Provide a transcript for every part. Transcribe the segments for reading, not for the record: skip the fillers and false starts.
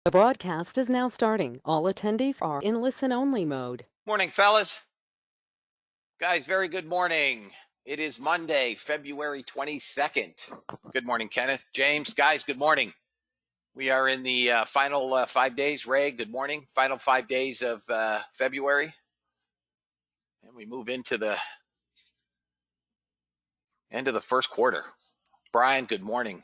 The broadcast is now starting. All attendees are in listen-only mode. Morning, fellas. Guys, very good morning. It is Monday, February 22nd. Good morning, Kenneth. James, guys, good morning. We are in the final 5 days. Ray, good morning. Final 5 days of February. And we move into the end of the first quarter. Brian, good morning.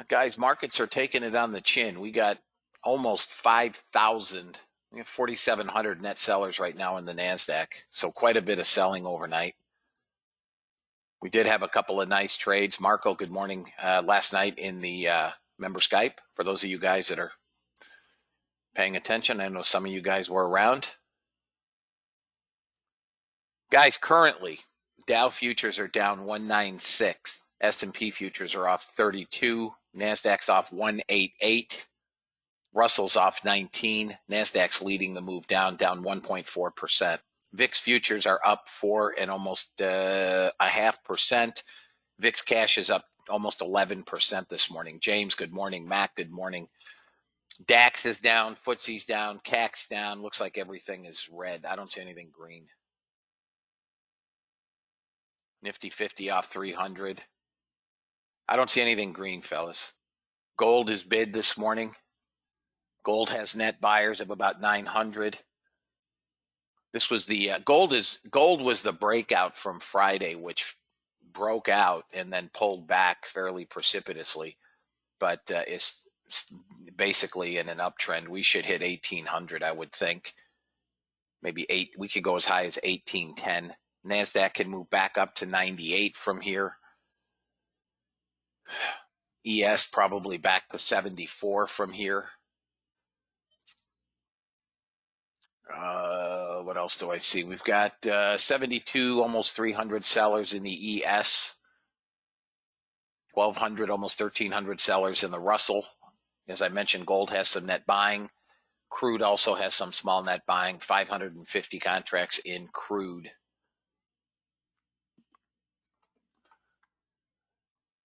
Guys, markets are taking it on the chin. We got almost 5,000. We have 4,700 net sellers right now in the NASDAQ. So quite a bit of selling overnight. We did have a couple of nice trades. Marco, good morning. Last night in the member Skype, for those of you guys that are paying attention, I know some of you guys were around. Guys, currently, Dow futures are down 196. S&P futures are off 32. NASDAQ's off 188. Russell's off 19. NASDAQ's leading the move down 1.4%. VIX futures are up 4 and almost 0.5%. VIX cash is up almost 11% this morning. James, good morning. Mac, good morning. DAX is down. FTSE's down. CAC's down. Looks like everything is red. I don't see anything green. Nifty 50 off 300. I don't see anything green, fellas. Gold is bid this morning. Gold has net buyers of about 900. This was the gold was the breakout from Friday, which broke out and then pulled back fairly precipitously, but it's basically in an uptrend. We should hit 1800, I would think. Maybe we could go as high as 1810. NASDAQ can move back up to 98 from here. ES probably back to 74 from here. What else do I see? We've got 72, almost 300 sellers in the ES. 1,200, almost 1,300 sellers in the Russell. As I mentioned, gold has some net buying. Crude also has some small net buying, 550 contracts in crude.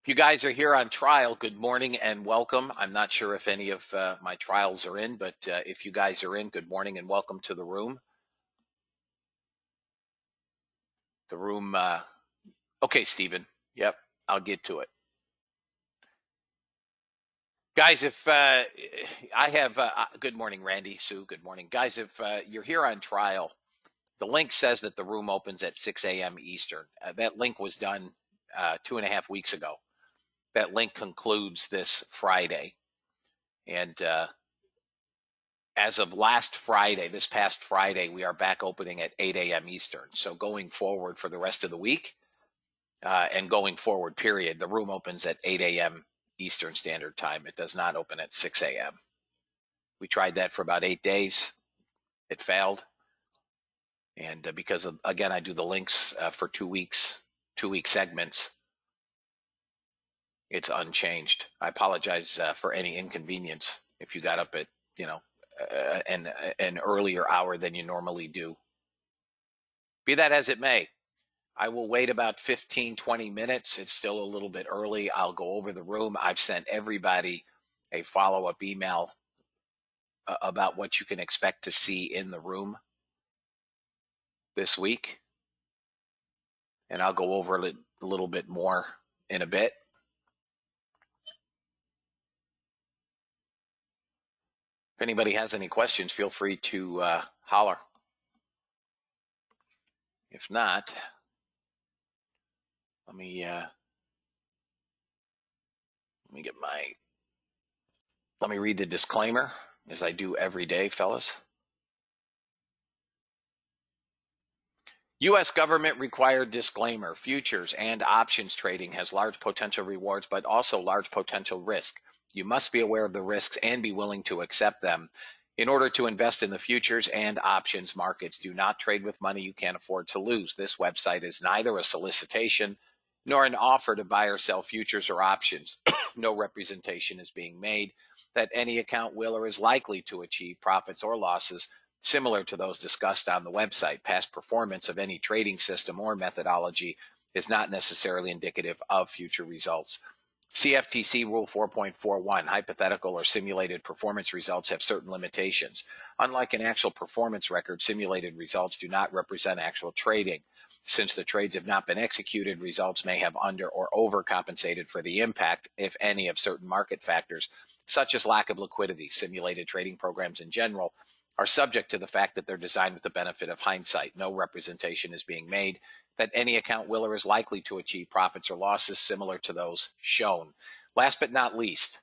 If you guys are here on trial, good morning and welcome. I'm not sure if any of my trials are in, but if you guys are in, good morning and welcome to the room. The room, okay, Stephen. Yep, I'll get to it. Guys, if I have, good morning, Randy, Sue, good morning. Guys, if you're here on trial, the link says that the room opens at 6 a.m. Eastern. That link was done 2.5 weeks ago. That link concludes this Friday. And as of last Friday, this past Friday, we are back opening at 8 a.m. Eastern. So going forward for the rest of the week and going forward, period, the room opens at 8 a.m. Eastern Standard Time. It does not open at 6 a.m. We tried that for about 8 days. It failed. And because, again, I do the links for 2 weeks, 2-week segments, it's unchanged. I apologize for any inconvenience if you got up at, an earlier hour than you normally do. Be that as it may, I will wait about 15, 20 minutes. It's still a little bit early. I'll go over the room. I've sent everybody a follow-up email about what you can expect to see in the room this week. And I'll go over it a little bit more in a bit. If anybody has any questions, feel free to holler. If not, let me read the disclaimer, as I do every day, fellas. U.S. government required disclaimer. Futures and options trading has large potential rewards, but also large potential risk. You must be aware of the risks and be willing to accept them. In order to invest in the futures and options markets, do not trade with money you can't afford to lose. This website is neither a solicitation nor an offer to buy or sell futures or options. No representation is being made that any account will or is likely to achieve profits or losses similar to those discussed on the website. Past performance of any trading system or methodology is not necessarily indicative of future results. CFTC Rule 4.41, hypothetical or simulated performance results have certain limitations. Unlike an actual performance record, simulated results do not represent actual trading. Since the trades have not been executed, results may have under or overcompensated for the impact, if any, of certain market factors, such as lack of liquidity. Simulated trading programs in general are subject to the fact that they're designed with the benefit of hindsight. No representation is being made that any account will or is likely to achieve profits or losses similar to those shown. Last but not least,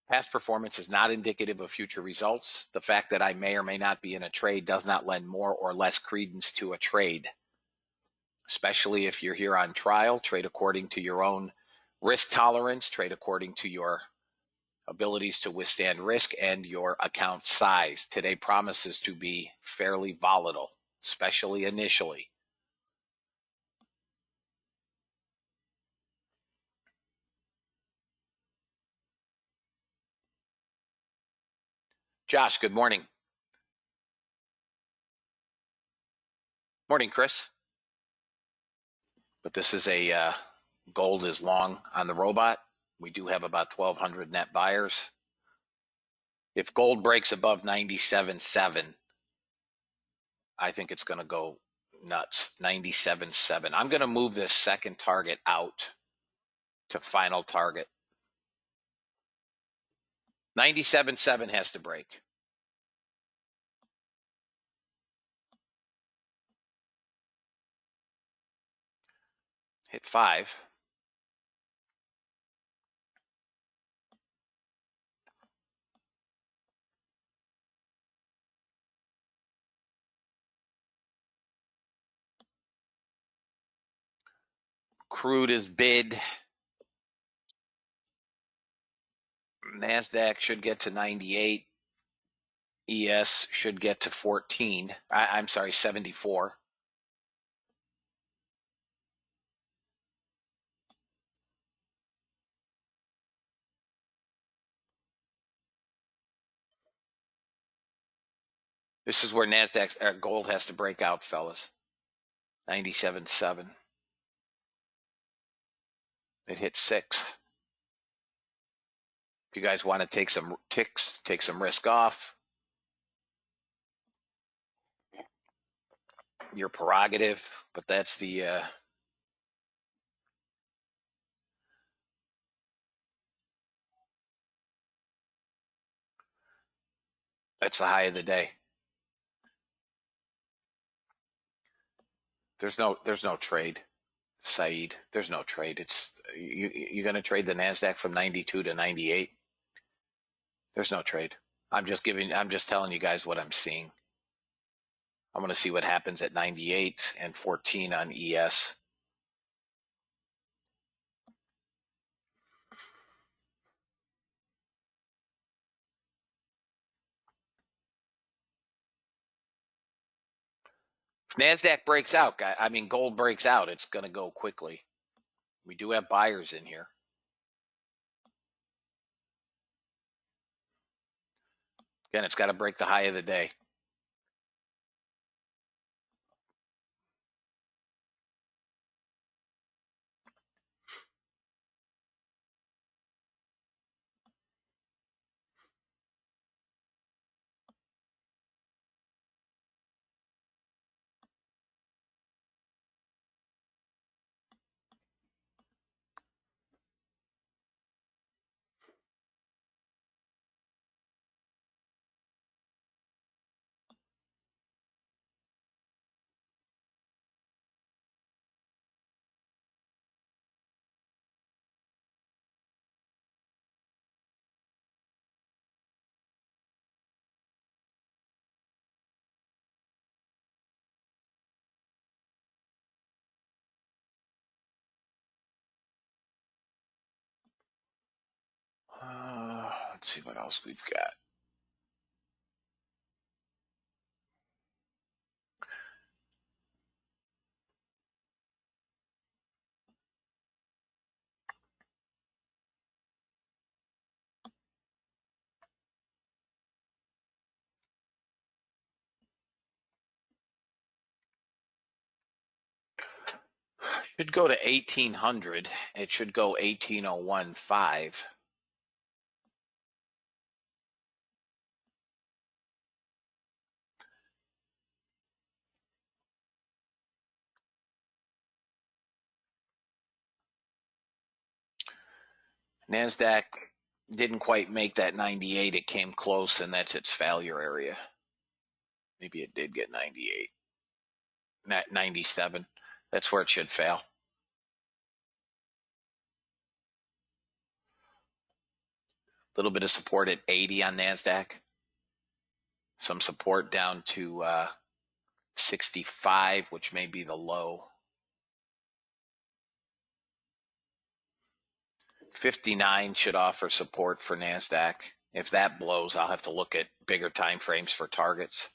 past performance is not indicative of future results. The fact that I may or may not be in a trade does not lend more or less credence to a trade. Especially if you're here on trial, trade according to your own risk tolerance, trade according to your abilities to withstand risk and your account size. Today promises to be fairly volatile, especially initially. Josh, good morning. Morning, Chris. But this is a gold is long on the robot. We do have about 1,200 net buyers. If gold breaks above 97.7, I think it's going to go nuts. 97.7. I'm going to move this second target out to final target. 97.7 has to break. Hit 5. Crude is bid. NASDAQ should get to 98. ES should get to 14. I'm sorry, 74. This is where NASDAQ's gold has to break out, fellas. 97.7. It hit 6. If you guys want to take some ticks, take some risk off, your prerogative, but that's the that's the high of the day. There's no trade, Saeed. There's no trade. It's you're going to trade the NASDAQ from 92 to 98. There's no trade. I'm just telling you guys what I'm seeing. I'm going to see what happens at 98 and 14 on ES. If NASDAQ breaks out, gold breaks out, it's going to go quickly. We do have buyers in here. Again, it's got to break the high of the day. Let's see what else we've got. Should go to 1800. It should go 18015. NASDAQ didn't quite make that 98. It came close, and that's its failure area. Maybe it did get 98. 97. That's where it should fail. A little bit of support at 80 on NASDAQ. Some support down to 65, which may be the low. 59 should offer support for NASDAQ. If that blows, I'll have to look at bigger time frames for targets.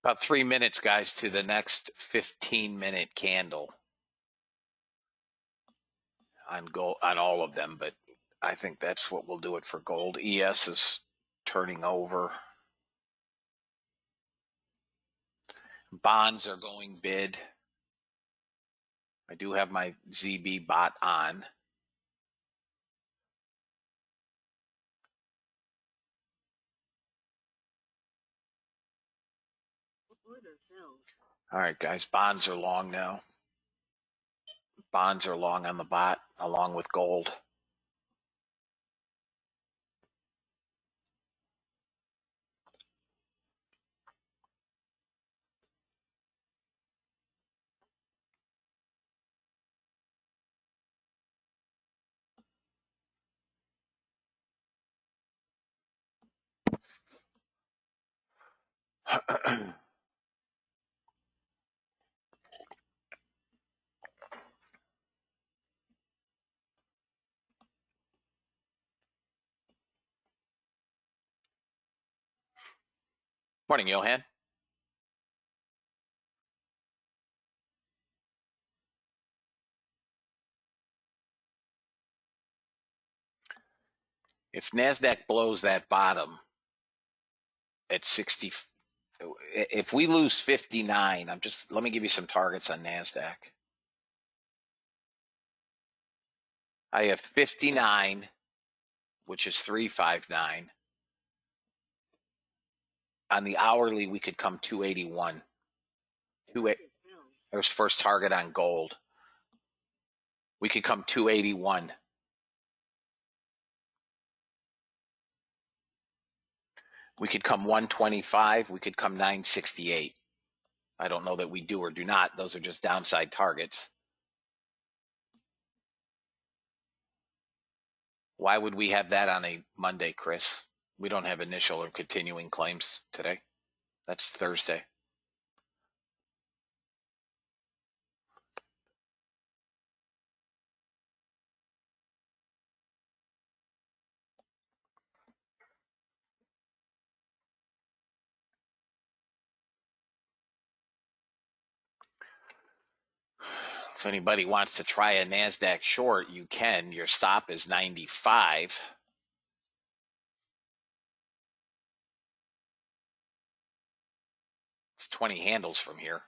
About 3 minutes, guys, to the next 15-minute candle on gold, on all of them, but I think that's what we'll do it for gold. ES is turning over. Bonds are going bid. I do have my ZB bot on. All right, guys, bonds are long now. Bonds are long on the bot, along with gold. Morning, Johan. If NASDAQ blows that bottom at 60, if we lose 59, let me give you some targets on NASDAQ. I have 59, which is 359. On the hourly, we could come 281. There's first target on gold. We could come 281. We could come 125. We could come 968. I don't know that we do or do not. Those are just downside targets. Why would we have that on a Monday, Chris? We don't have initial or continuing claims today. That's Thursday. If anybody wants to try a NASDAQ short, you can. Your stop is 95. It's 20 handles from here.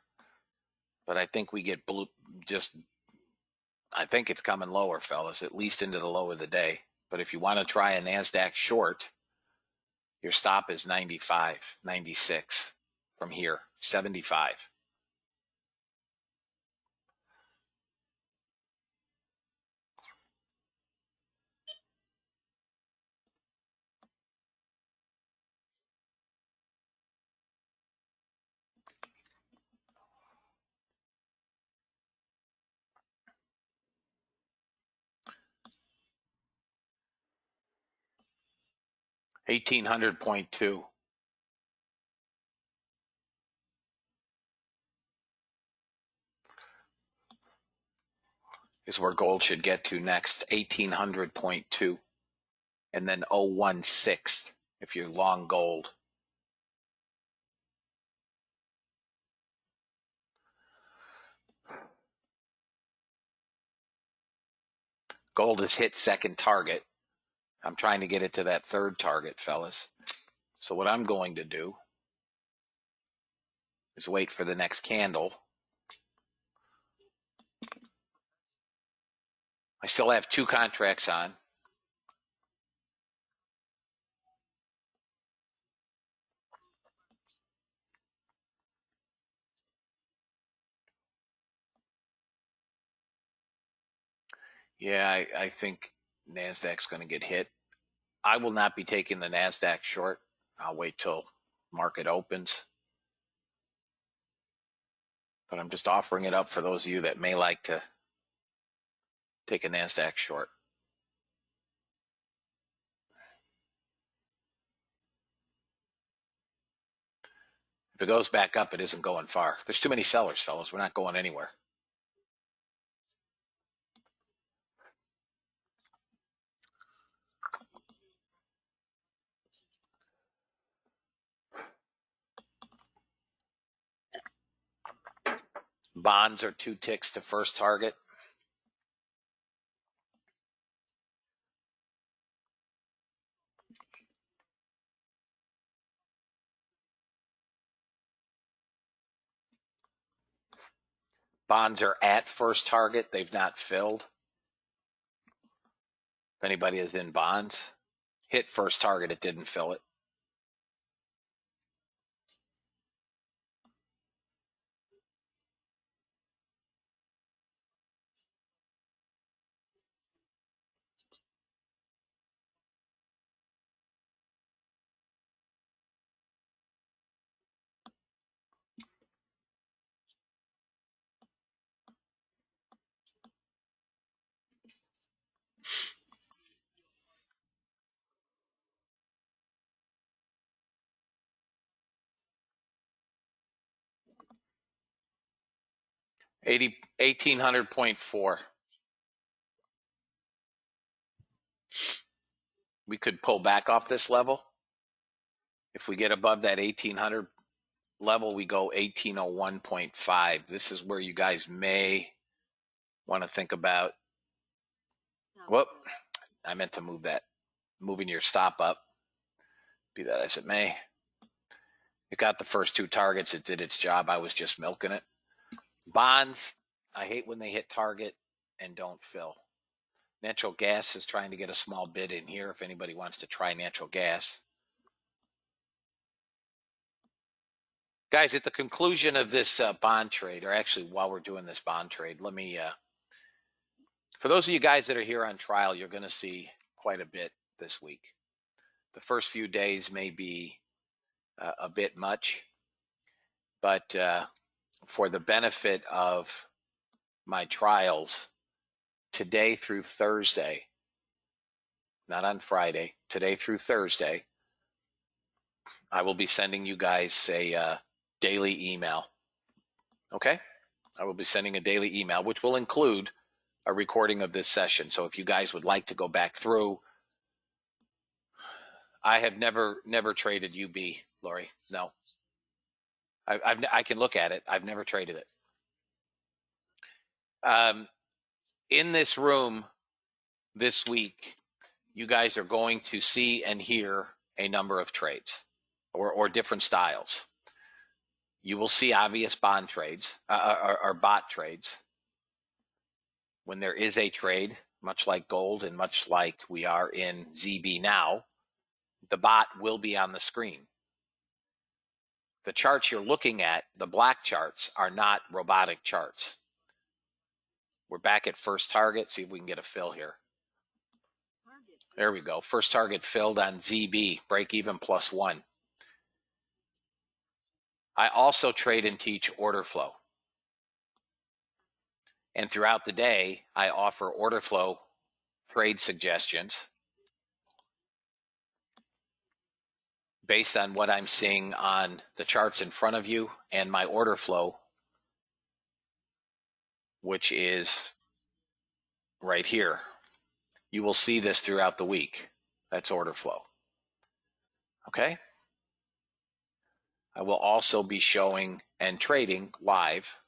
But I think we get I think it's coming lower, fellas, at least into the low of the day. But if you want to try a NASDAQ short, your stop is 95, 96 from here, 75. $1,800.2. is where gold should get to next, 1800.2, and then 016 if you're long gold. Gold has hit second target. I'm trying to get it to that third target, fellas. So what I'm going to do is wait for the next candle. I still have 2 contracts on. Yeah, I think NASDAQ's going to get hit. I will not be taking the NASDAQ short. I'll wait till market opens. But I'm just offering it up for those of you that may like to take a NASDAQ short. If it goes back up, it isn't going far. There's too many sellers, fellas. We're not going anywhere. Bonds are 2 ticks to first target. Bonds are at first target. They've not filled. If anybody is in bonds, hit first target, it didn't fill it. $1800.4. We could pull back off this level. If we get above that 1800 level, we go 1801.5. This is where you guys may want to think about. Whoop, I meant to move that. Moving your stop up. Be that as it may. It got the first 2 targets. It did its job. I was just milking it. Bonds, I hate when they hit target and don't fill. Natural gas is trying to get a small bid in here if anybody wants to try natural gas. Guys, at the conclusion of this bond trade, or actually while we're doing this bond trade, let me, for those of you guys that are here on trial, you're going to see quite a bit this week. The first few days may be a bit much, but for the benefit of my trials, today through Thursday, not on Friday, today through Thursday, I will be sending you guys a daily email. Okay? I will be sending a daily email, which will include a recording of this session. So if you guys would like to go back through, I have never traded UB, Lori. No. I can look at it. I've never traded it. In this room this week, you guys are going to see and hear a number of trades or different styles. You will see obvious bond trades or bot trades. When there is a trade, much like gold and much like we are in ZB now, the bot will be on the screen. The charts you're looking at, the black charts, are not robotic charts. We're back at first target. See if we can get a fill here. There we go. First target filled on ZB, break even +1. I also trade and teach order flow. And throughout the day, I offer order flow trade suggestions based on what I'm seeing on the charts in front of you and my order flow, which is right here. You will see this throughout the week. That's order flow. Okay? I will also be showing and trading live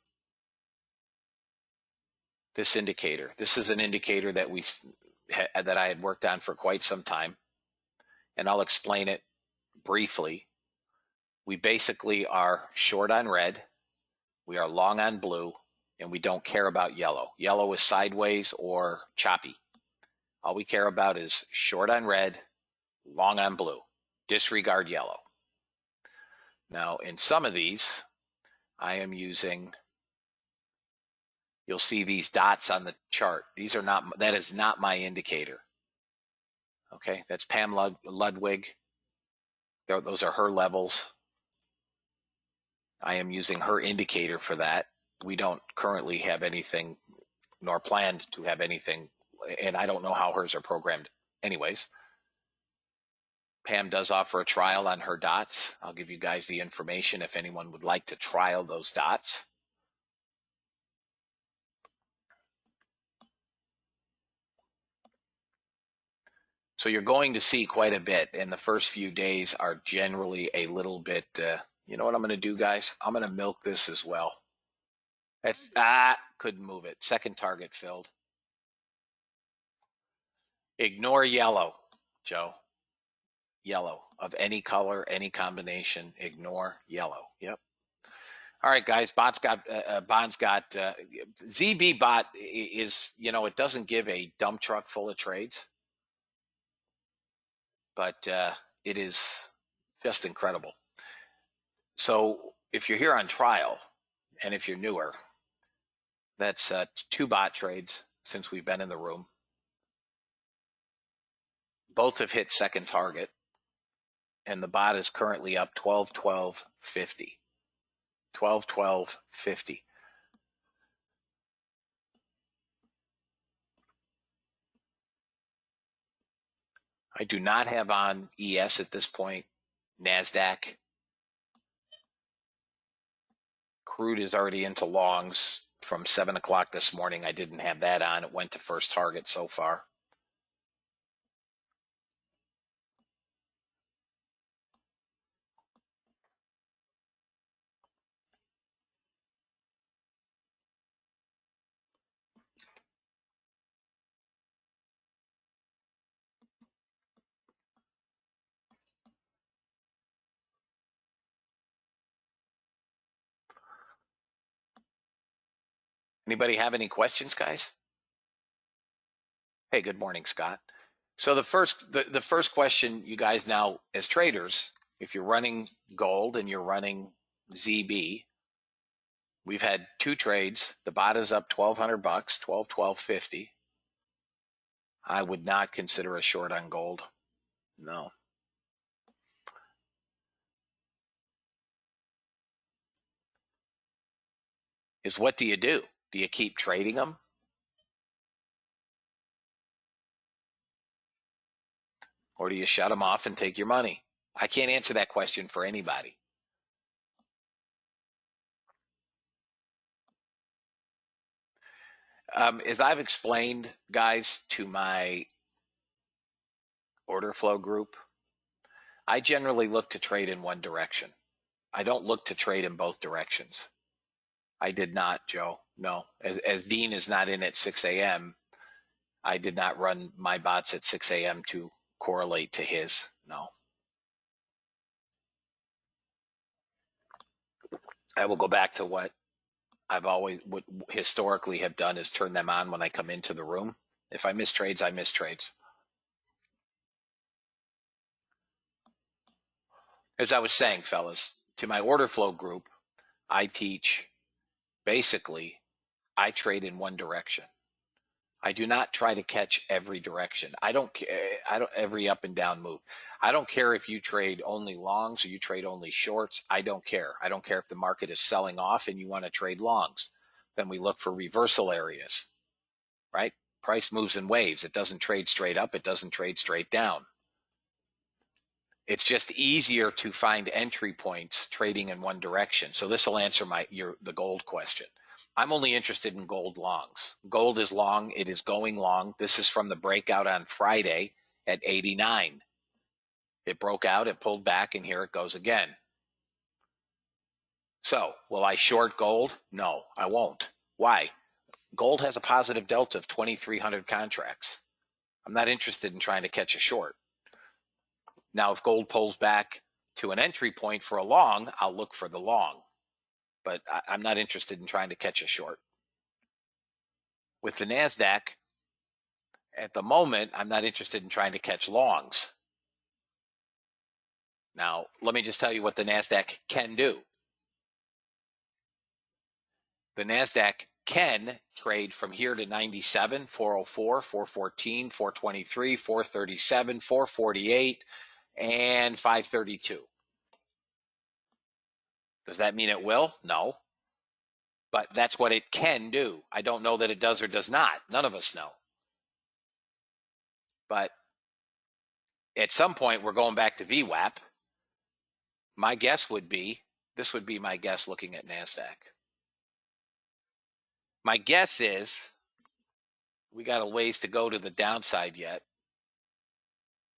this indicator. This is an indicator that I had worked on for quite some time, and I'll explain it briefly. We basically are short on red, we are long on blue, and we don't care about yellow. Yellow is sideways or choppy. All we care about is short on red, long on blue. Disregard yellow. Now, in some of these, I am using, you'll see these dots on the chart. That is not my indicator. Okay, that's Pam Ludwig. Those are her levels. I am using her indicator for that. We don't currently have anything, nor planned to have anything, and I don't know how hers are programmed anyways. Pam does offer a trial on her dots. I'll give you guys the information if anyone would like to trial those dots. So you're going to see quite a bit, and the first few days are generally a little bit, you know what I'm going to do, guys? I'm going to milk this as well. Couldn't move it. Second target filled. Ignore yellow, Joe. Yellow of any color, any combination. Ignore yellow. Yep. All right, guys. Bond's got ZB bot is, it doesn't give a dump truck full of trades, but it is just incredible. So if you're here on trial, and if you're newer, that's 2 bot trades since we've been in the room. Both have hit second target, and the bot is currently up 12.12.50. 12.12.50. I do not have on ES at this point. NASDAQ. Crude is already into longs from 7 o'clock this morning. I didn't have that on. It went to first target so far. Anybody have any questions, guys? Hey, good morning, Scott. So the first question, you guys, now as traders, if you're running gold and you're running ZB, we've had 2 trades. The bot is up $1,200, 12.50. I would not consider a short on gold. No. What do you do? Do you keep trading them? Or do you shut them off and take your money? I can't answer that question for anybody. As I've explained, guys, to my order flow group, I generally look to trade in one direction. I don't look to trade in both directions. I did not, Joe. No. As Dean is not in at 6 a.m., I did not run my bots at 6 a.m. to correlate to his. No. I will go back to what would historically have done is turn them on when I come into the room. If I miss trades, I miss trades. As I was saying, fellas, to my order flow group, I teach basically, I trade in one direction. I do not try to catch every direction. I don't every up and down move. I don't care if you trade only longs or you trade only shorts. I don't care. I don't care if the market is selling off and you want to trade longs. Then we look for reversal areas, right? Price moves in waves. It doesn't trade straight up. It doesn't trade straight down. It's just easier to find entry points trading in one direction. So this will answer the gold question. I'm only interested in gold longs. Gold is long. It is going long. This is from the breakout on Friday at 89. It broke out, it pulled back, and here it goes again. So, will I short gold? No, I won't. Why? Gold has a positive delta of 2,300 contracts. I'm not interested in trying to catch a short. Now, if gold pulls back to an entry point for a long, I'll look for the long. But I'm not interested in trying to catch a short. With the NASDAQ, at the moment, I'm not interested in trying to catch longs. Now, let me just tell you what the NASDAQ can do. The NASDAQ can trade from here to 97, 404, 414, 423, 437, 448, and 532. Does that mean it will? No. But that's what it can do. I don't know that it does or does not. None of us know. But at some point, we're going back to VWAP. My guess would be, this would be my guess looking at NASDAQ. My guess is we got a ways to go to the downside yet.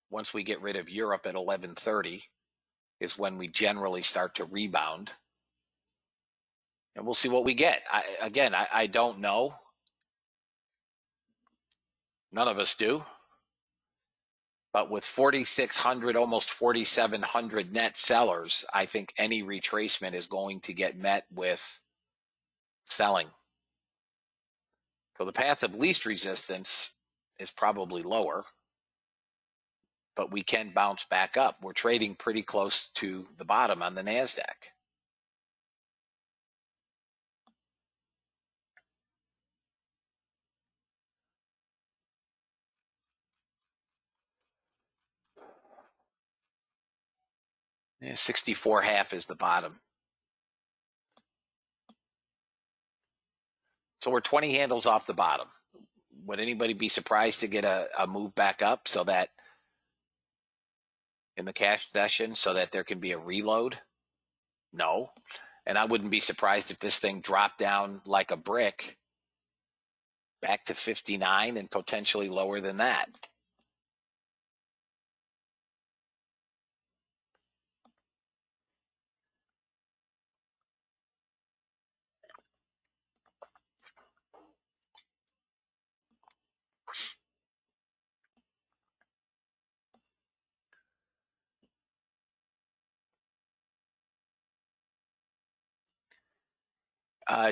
Once we get rid of Europe at 1130 is when we generally start to rebound. And we'll see what we get. I don't know. None of us do. But with 4,600, almost 4,700 net sellers, I think any retracement is going to get met with selling. So the path of least resistance is probably lower, but we can bounce back up. We're trading pretty close to the bottom on the NASDAQ. Yeah, 64.5 is the bottom. So we're 20 handles off the bottom. Would anybody be surprised to get a move back up so that in the cash session so that there can be a reload? No. And I wouldn't be surprised if this thing dropped down like a brick back to 59 and potentially lower than that.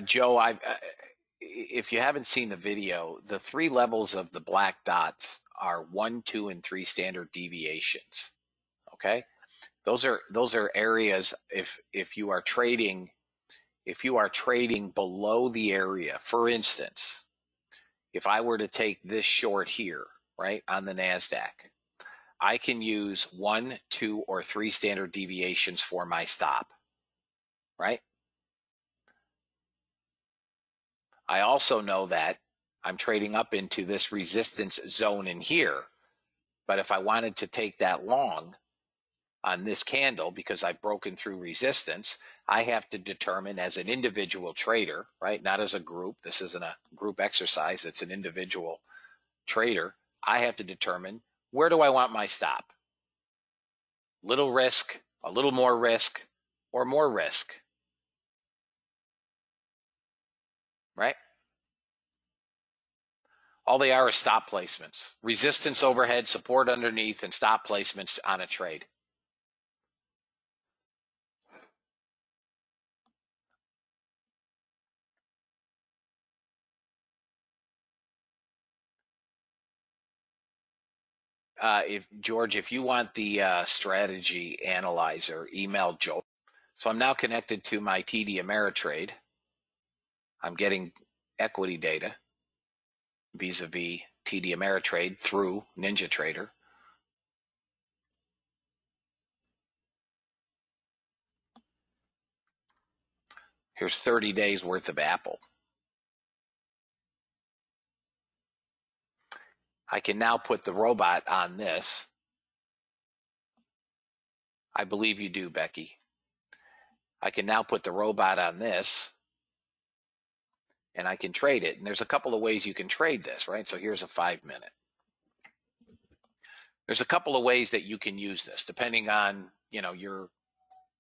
Joe, if you haven't seen the video, the three levels of the black dots are 1, 2, and 3 standard deviations. Okay, those are areas. If you are trading below the area, for instance, if I were to take this short here, right, on the NASDAQ, I can use 1, 2, or 3 standard deviations for my stop, right? I also know that I'm trading up into this resistance zone in here. But if I wanted to take that long on this candle because I've broken through resistance, I have to determine as an individual trader, right? Not as a group. This isn't a group exercise. It's an individual trader. I have to determine, where do I want my stop? Little risk, a little more risk, or more risk, right? All they are is stop placements, resistance overhead, support underneath, and stop placements on a trade. If you want the strategy analyzer, email Joe. So I'm now connected to my TD Ameritrade. I'm getting equity data vis-a-vis TD Ameritrade through NinjaTrader. Here's 30 days worth of Apple. I can now put the robot on this. I believe you do, Becky. I can now put the robot on this and I can trade it. And there's a couple of ways you can trade this, right? So here's a 5-minute. There's a couple of ways that you can use this depending on, your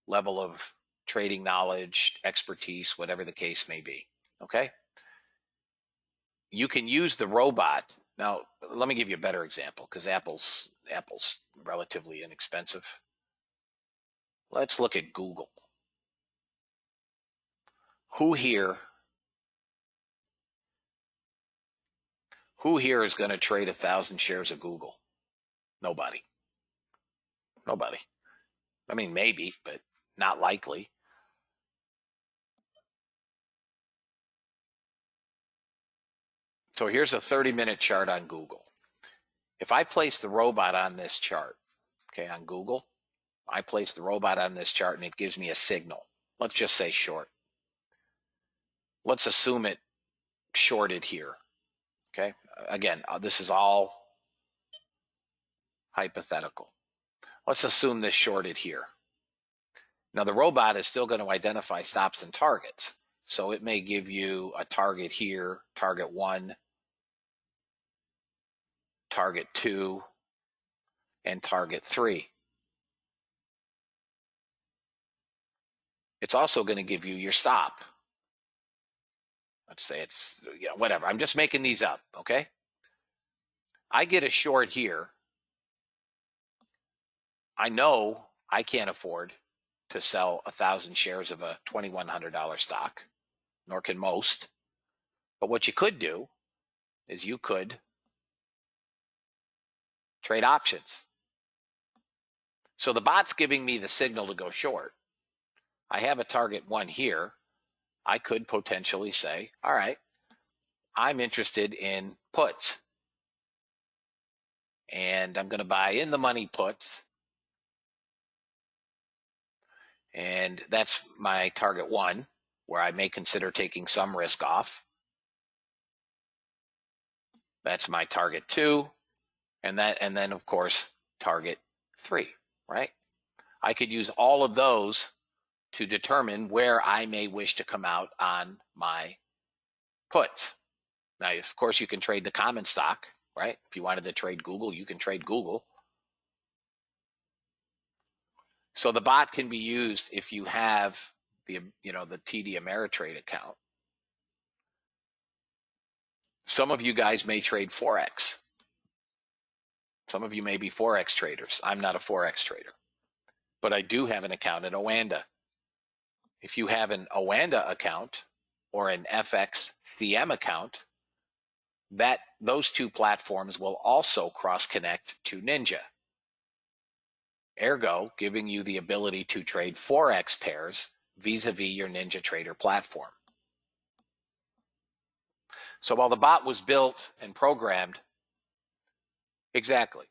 level of trading knowledge, expertise, whatever the case may be. Okay. You can use the robot. Now, let me give you a better example because Apple's relatively inexpensive. Let's look at Google. Who here is going to trade 1,000 shares of Google? Nobody. I mean, maybe, but not likely. So here's a 30-minute chart on Google. If I place the robot on this chart, okay, on Google, I place the robot on this chart and it gives me a signal. Let's just say short. Let's assume it shorted here. Okay. Again, this is all hypothetical. Let's assume this shorted here. Now the robot is still going to identify stops and targets. So it may give you a target here, target 1, target 2, and target 3. It's also going to give you your stop. Let's say it's, whatever. I'm just making these up, okay? I get a short here. I know I can't afford to sell 1,000 shares of a $2,100 stock, nor can most. But what you could do is you could trade options. So the bot's giving me the signal to go short. I have a target 1 here. I could potentially say, all right, I'm interested in puts. And I'm going to buy in the money puts. And that's my target 1, where I may consider taking some risk off. That's my target 2. And then of course, target 3, right? I could use all of those to determine where I may wish to come out on my puts. Now, of course, you can trade the common stock, right? If you wanted to trade Google, you can trade Google. So the bot can be used if you have the TD Ameritrade account. Some of you guys may trade Forex. Some of you may be Forex traders. I'm not a Forex trader, but I do have an account at Oanda. If you have an Oanda account or an FXCM account, those two platforms will also cross-connect to Ninja. Ergo, giving you the ability to trade Forex pairs vis-a-vis your NinjaTrader platform. So while the bot was built and programmed, exactly,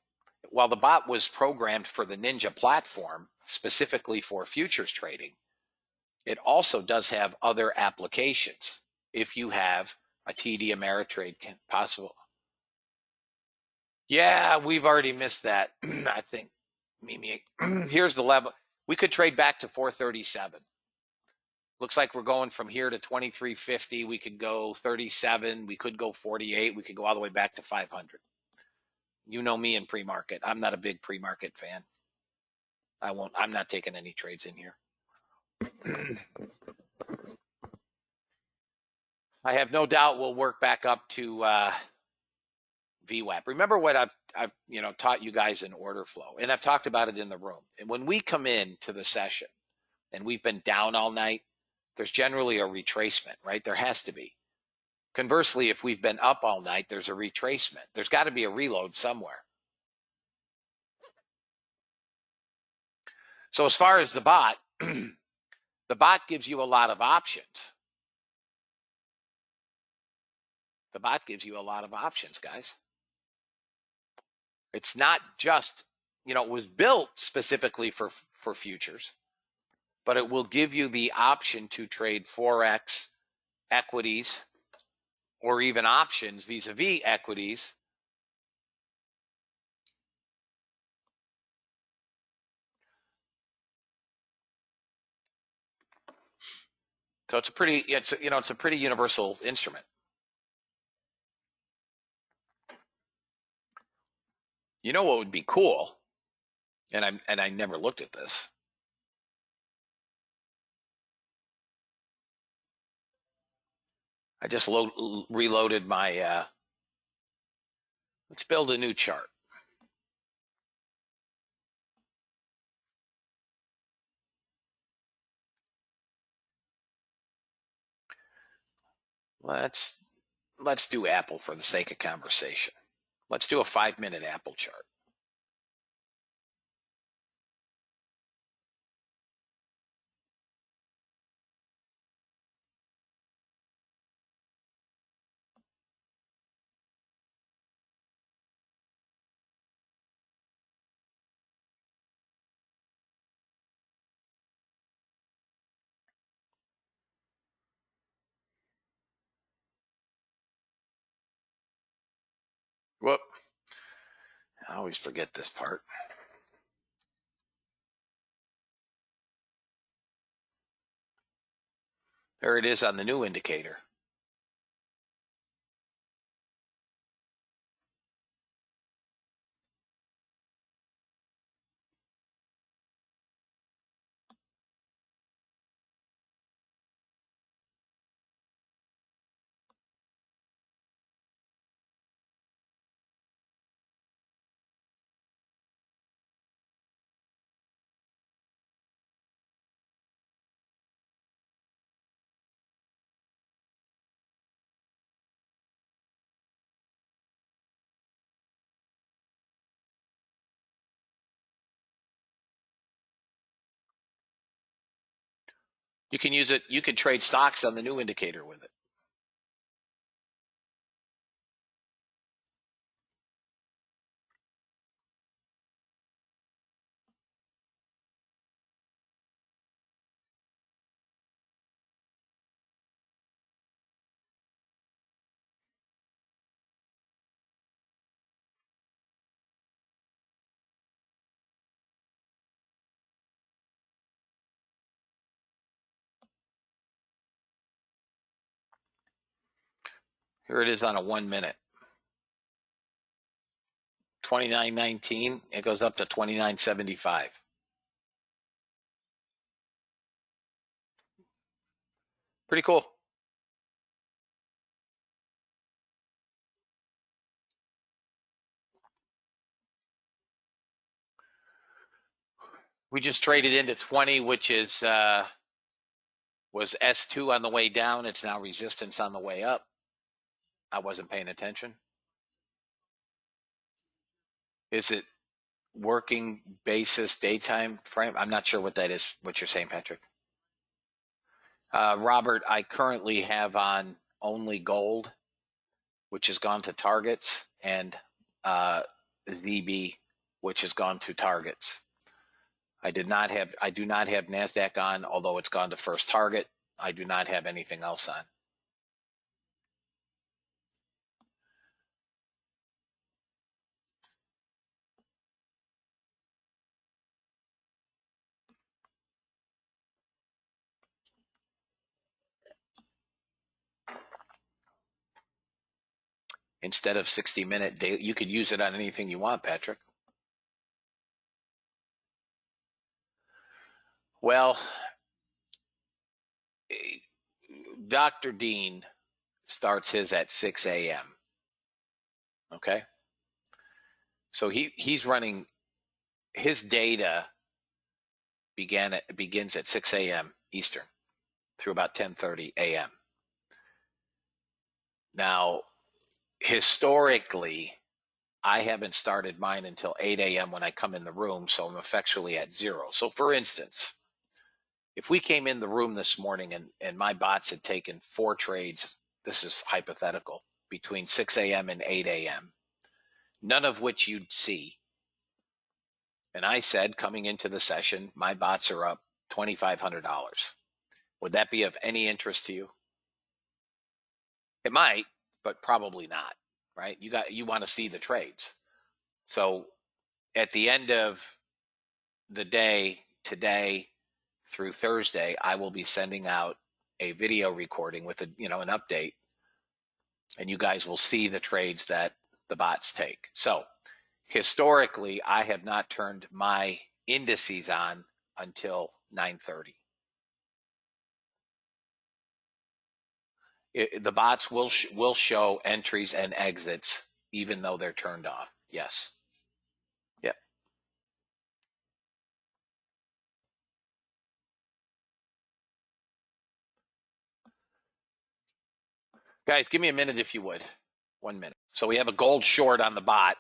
while the bot was programmed for the Ninja platform, specifically for futures trading, it also does have other applications. If you have a TD Ameritrade possible. Yeah, we've already missed that. I think, Mimi, here's the level. We could trade back to 437. Looks like we're going from here to 2350. We could go 37. We could go 48. We could go all the way back to 500. You know me in pre-market. I'm not a big pre-market fan. I'm not taking any trades in here. I have no doubt we'll work back up to VWAP. Remember what I've taught you guys in order flow, and I've talked about it in the room. And when we come in to the session and we've been down all night, there's generally a retracement, right? There has to be. Conversely, if we've been up all night, there's a retracement. There's got to be a reload somewhere. So as far as the bot, the bot gives you a lot of options. The bot gives you a lot of options, guys. It's not just, it was built specifically for futures, but it will give you the option to trade Forex, equities, or even options vis-a-vis equities. So it's a pretty universal instrument. You know what would be cool? And I never looked at this. I just reloaded my. Let's build a new chart. Let's do Apple for the sake of conversation. Let's do a 5-minute Apple chart. Whoop. I always forget this part. There it is on the new indicator. You can use it. You can trade stocks on the new indicator with it. Here it is on a 1 minute. 29.19. It goes up to 29.75. Pretty cool. We just traded into 20, which is was S2 on the way down. It's now resistance on the way up. I wasn't paying attention. Is it working basis daytime frame? I'm not sure what that is, what you're saying, Patrick. Robert, I currently have on only gold, which has gone to targets, and ZB, which has gone to targets. I do not have NASDAQ on, although it's gone to first target. I do not have anything else on. Instead of 60-minute daily, you could use it on anything you want, Patrick. Well, Dr. Dean starts his at 6 a.m. Okay. So he's running his data begins at 6 a.m. Eastern through about 10:30 a.m. Now, historically, I haven't started mine until 8 a.m. when I come in the room, so I'm effectually at zero. So for instance, if we came in the room this morning and my bots had taken 4 trades, this is hypothetical, between 6 a.m. and 8 a.m., none of which you'd see. And I said, coming into the session, my bots are up $2,500. Would that be of any interest to you? It might, but probably not, right? You want to see the trades. So at the end of the day, today through Thursday, I will be sending out a video recording with an update, and you guys will see the trades that the bots take. So historically, I have not turned my indices on until 9:30. The bots will show entries and exits even though they're turned off. Yes. Yep. Guys, give me a minute if you would. 1 minute. So we have a gold short on the bot.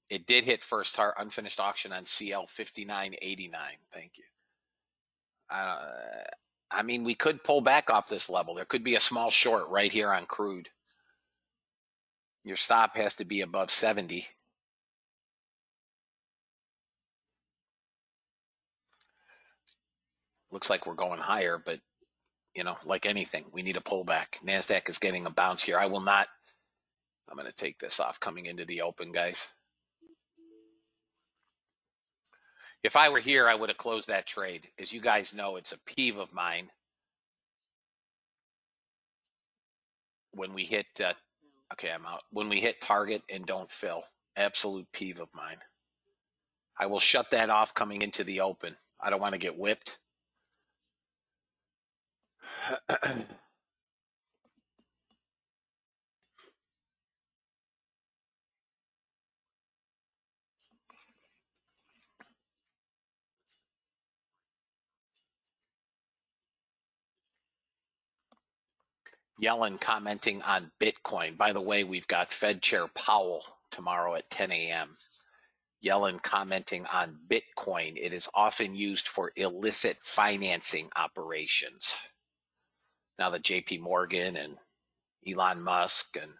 It did hit first unfinished auction on CL 59.89. Thank you. I mean, we could pull back off this level. There could be a small short right here on crude. Your stop has to be above 70. Looks like we're going higher, but like anything, we need a pullback. NASDAQ is getting a bounce here. I'm going to take this off coming into the open, guys. If I were here, I would have closed that trade. As you guys know, it's a peeve of mine when we hit, okay, I'm out. When we hit target and don't fill, absolute peeve of mine. I will shut that off coming into the open. I don't want to get whipped. Yellen commenting on Bitcoin. By the way, we've got Fed Chair Powell tomorrow at 10 a.m. Yellen commenting on Bitcoin. It is often used for illicit financing operations. Now that JP Morgan and Elon Musk and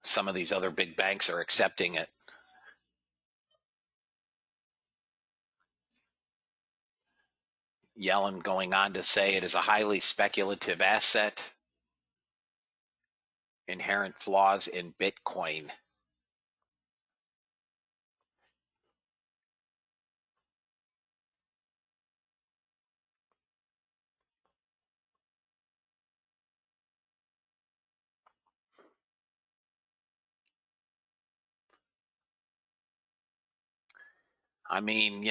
some of these other big banks are accepting it. Yellen going on to say it is a highly speculative asset. Inherent flaws in Bitcoin. I mean,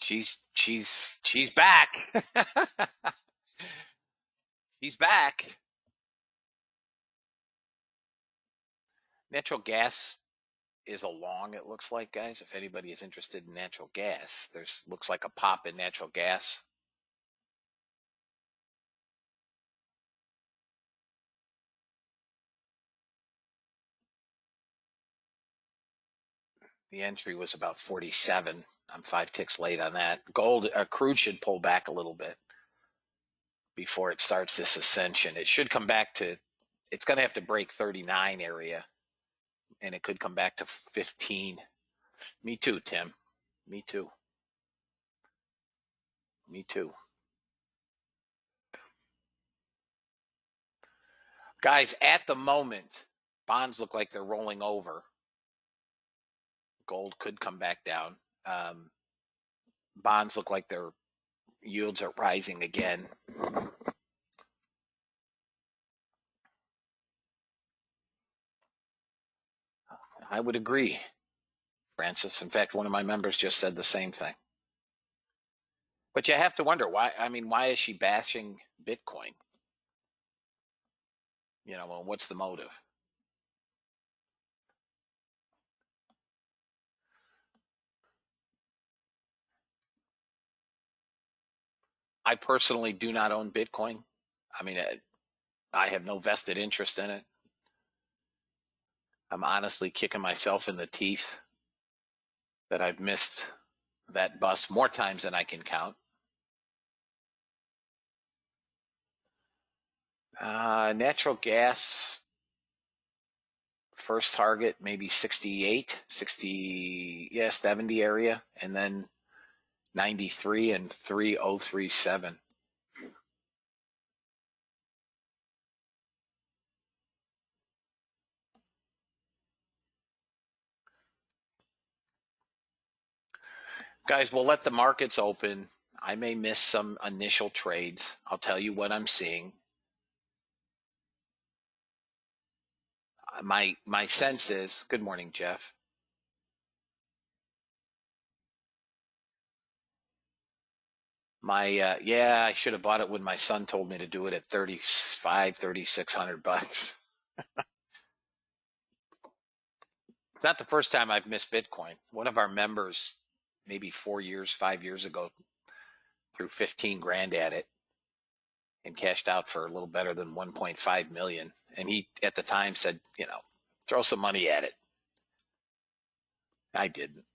she's back. She's back. Natural gas is a long, it looks like, guys. If anybody is interested in natural gas, there's looks like a pop in natural gas. The entry was about 47. I'm 5 ticks late on that. Crude should pull back a little bit before it starts this ascension. It should come back to, it's going to have to break 39 area, and it could come back to 15. Me too, Tim. Me too. Me too. Guys, at the moment, bonds look like they're rolling over. Gold could come back down. Bonds look like their yields are rising again. I would agree, Francis. In fact, one of my members just said the same thing. But you have to wonder why. I mean, why is she bashing Bitcoin? Well, what's the motive? I personally do not own Bitcoin. I mean, I have no vested interest in it. I'm honestly kicking myself in the teeth that I've missed that bus more times than I can count. Natural gas, first target maybe 68, 60, 70 area, and then 93 and 3037. Guys, we'll let the markets open. I may miss some initial trades. I'll tell you what I'm seeing. My sense is, good morning, Jeff. Yeah, I should have bought it when my son told me to do it at 3,600 bucks. It's not the first time I've missed Bitcoin. One of our members, maybe 5 years ago, threw 15 grand at it and cashed out for a little better than 1.5 million. And he, at the time, said, throw some money at it. I didn't.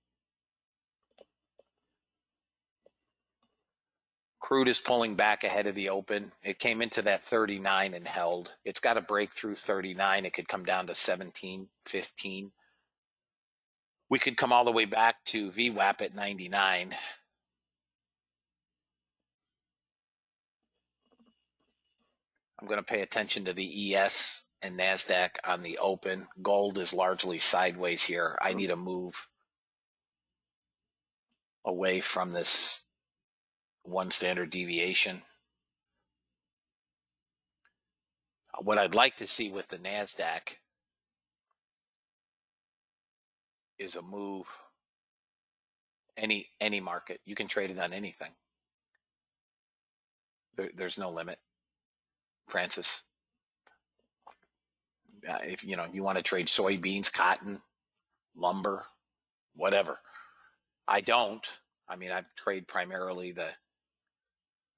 Crude is pulling back ahead of the open. It came into that 39 and held. It's got to break through 39. It could come down to 17, 15. We could come all the way back to VWAP at 99. I'm going to pay attention to the ES and NASDAQ on the open. Gold is largely sideways here. I need a move away from this one standard deviation. What I'd like to see with the NASDAQ is a move. Any market. You can trade it on anything. There's no limit, Francis. If you want to trade soybeans, cotton, lumber, whatever. I don't. I trade primarily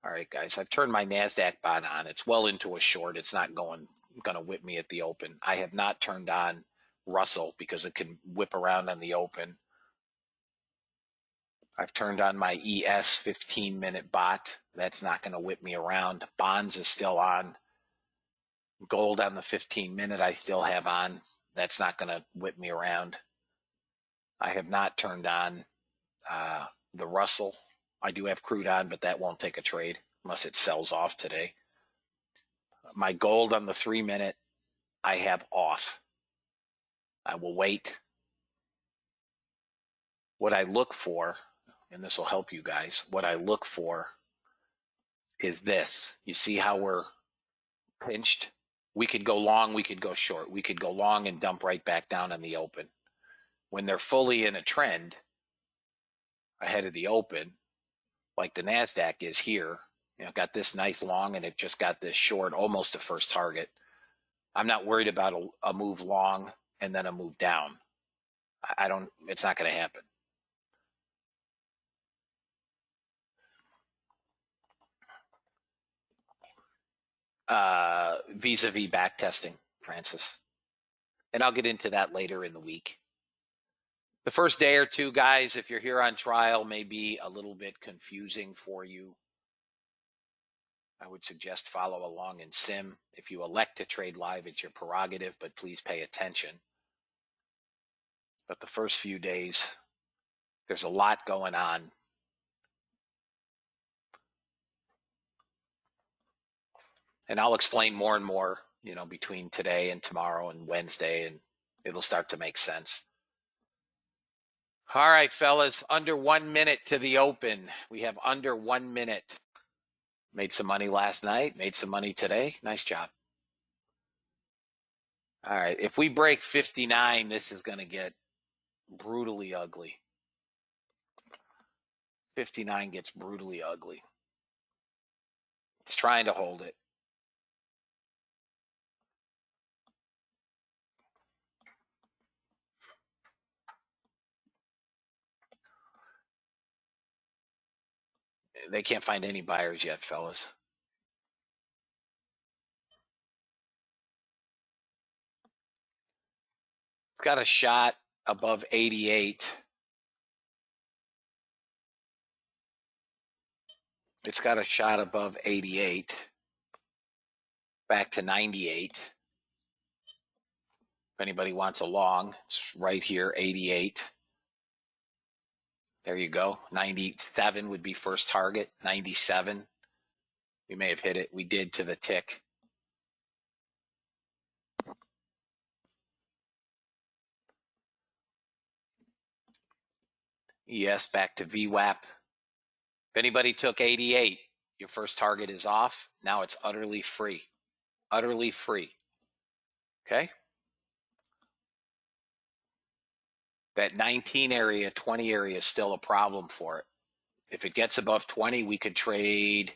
all right, guys, I've turned my NASDAQ bot on. It's well into a short. It's not going to whip me at the open. I have not turned on Russell because it can whip around on the open. I've turned on my ES 15-minute bot. That's not going to whip me around. Bonds is still on. Gold on the 15-minute I still have on. That's not going to whip me around. I have not turned on the Russell. I do have crude on, but that won't take a trade unless it sells off today. My gold on the 3-minute I have off. I will wait. What I look for, and this will help you guys, what I look for is this. You see how we're pinched? We could go long, we could go short. We could go long and dump right back down on the open. When they're fully in a trend ahead of the open, like the NASDAQ is here, got this nice long and it just got this short, almost a first target. I'm not worried about a move long and then a move down. It's not going to happen. Vis-a-vis back testing, Francis. And I'll get into that later in the week. The first day or two, guys, if you're here on trial, may be a little bit confusing for you. I would suggest follow along in sim. If you elect to trade live, it's your prerogative, but please pay attention. But the first few days, there's a lot going on. And I'll explain more and more, between today and tomorrow and Wednesday, and it'll start to make sense. All right, fellas, under 1 minute to the open. We have under 1 minute. Made some money last night, made some money today. Nice job. All right, if we break 59, this is going to get brutally ugly. 59 gets brutally ugly. It's trying to hold it. They can't find any buyers yet, fellas. Got a shot above 88. It's got a shot above 88. Back to 98. If anybody wants a long, it's right here, 88. There you go. 97 would be first target. 97. We may have hit it. We did to the tick. ES back to VWAP. If anybody took 88, your first target is off. Now it's utterly free. Utterly free. Okay? That 19 area, 20 area is still a problem for it. If it gets above 20, we could trade.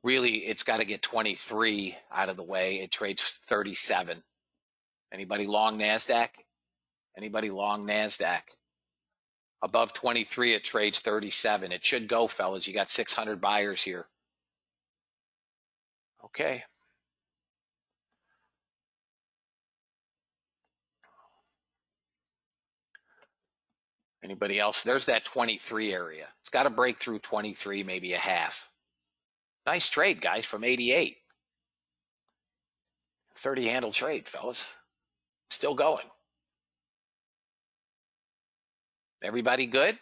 Really, it's got to get 23 out of the way. It trades 37. Anybody long NASDAQ? Anybody long NASDAQ? Above 23, it trades 37. It should go, fellas. You got 600 buyers here. Okay. Anybody else? There's that 23 area. It's got to break through 23, maybe a half. Nice trade, guys, from 88. 30 handle trade, fellas. Still going. Everybody good?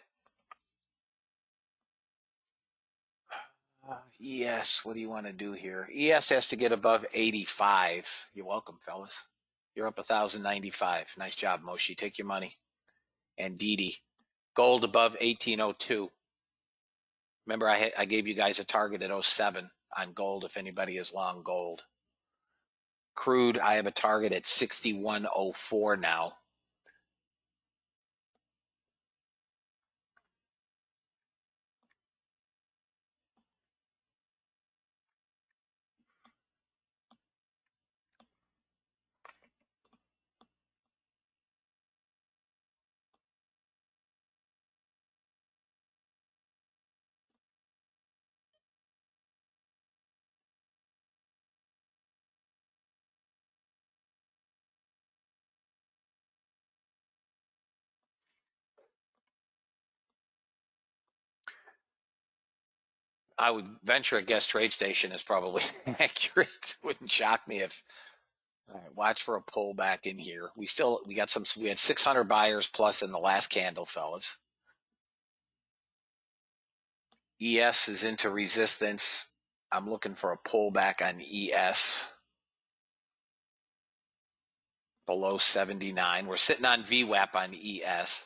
ES, what do you want to do here? ES has to get above 85. You're welcome, fellas. You're up 1,095. Nice job, Moshi. Take your money. And Didi. Gold above 1802. Remember, I gave you guys a target at 07 on gold if anybody is long gold. Crude, I have a target at 6104 now. I would venture a guess TradeStation is probably accurate. Wouldn't shock me if. All right, watch for a pullback in here. We had 600 buyers plus in the last candle, fellas. ES is into resistance. I'm looking for a pullback on ES below 79. We're sitting on VWAP on ES.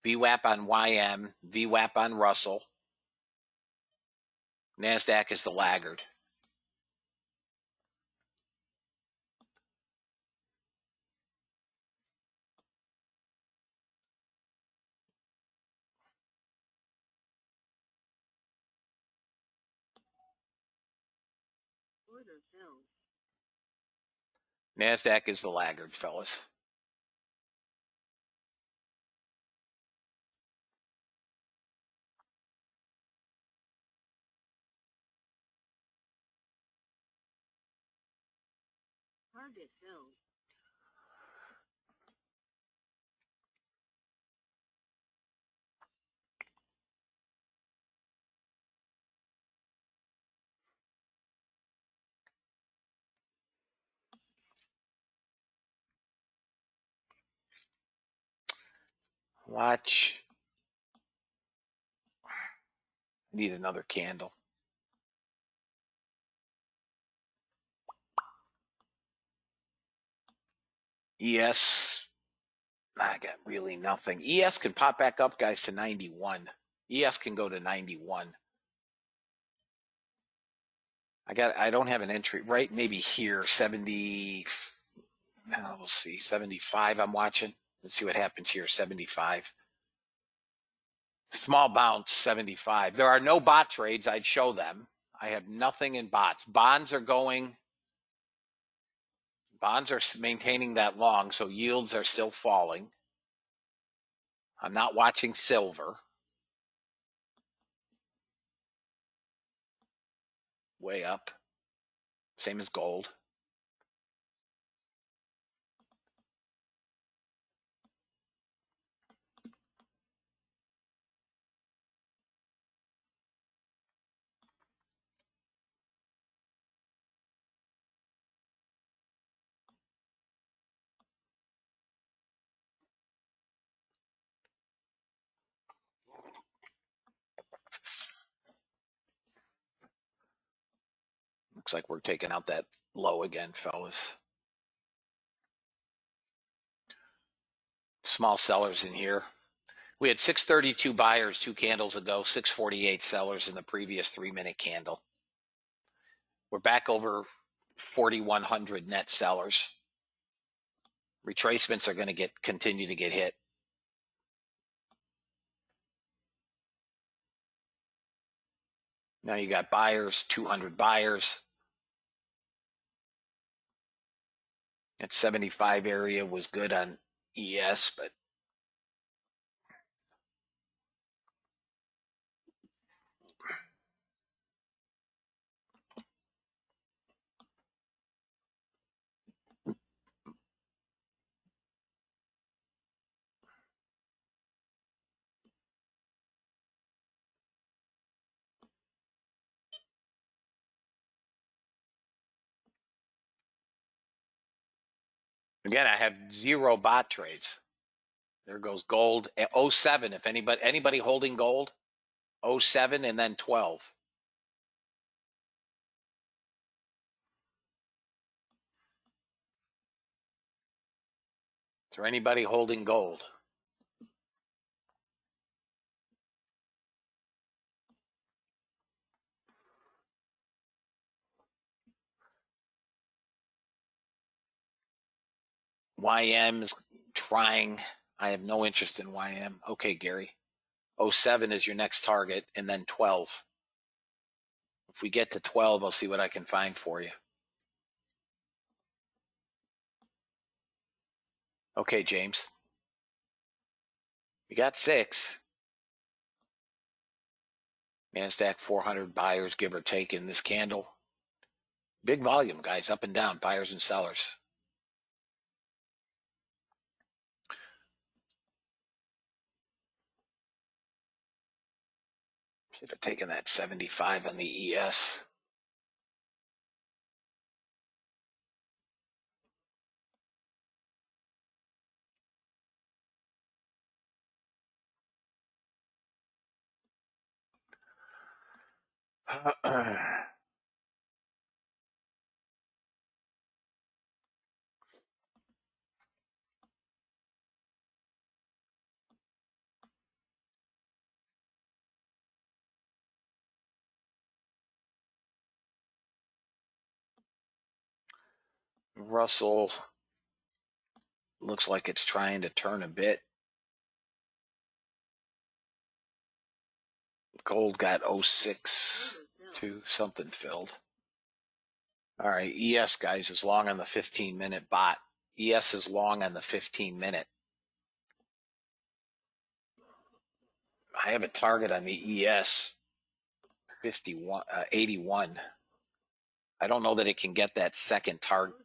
VWAP on YM, VWAP on Russell. NASDAQ is the laggard. NASDAQ is the laggard, fellas. Target filled. Watch. I need another candle. ES, I got really nothing. ES can pop back up, guys, to 91. ES can go to 91. I don't have an entry, right? Maybe here, 70. We'll see. 75 I'm watching. Let's see what happens here. 75. Small bounce, 75. There are no bot trades. I'd show them. I have nothing in bots. Bonds are maintaining that long, so yields are still falling. I'm not watching silver. Way up. Same as gold. Looks like we're taking out that low again, fellas. Small sellers in here. We had 632 buyers 2 candles ago, 648 sellers in the previous 3-minute candle. We're back over 4,100 net sellers. Retracements are going to continue to get hit. Now you got buyers, 200 buyers. That 75 area was good on ES, but again, I have 0 bot trades. There goes gold. 07, if anybody holding gold, 07 and then 12. Is there anybody holding gold? YM is trying. I have no interest in YM. Okay, Gary. 07 is your next target, and then 12. If we get to 12, I'll see what I can find for you. Okay, James. We got 6. NASDAQ 400 buyers, give or take, in this candle. Big volume, guys, up and down, buyers and sellers. Should have taken that 75 on the ES. Russell looks like it's trying to turn a bit. Gold got 06 to something filled. All right, ES, guys, is long on the 15-minute bot. ES is long on the 15-minute. I have a target on the ES 81. I don't know that it can get that second target.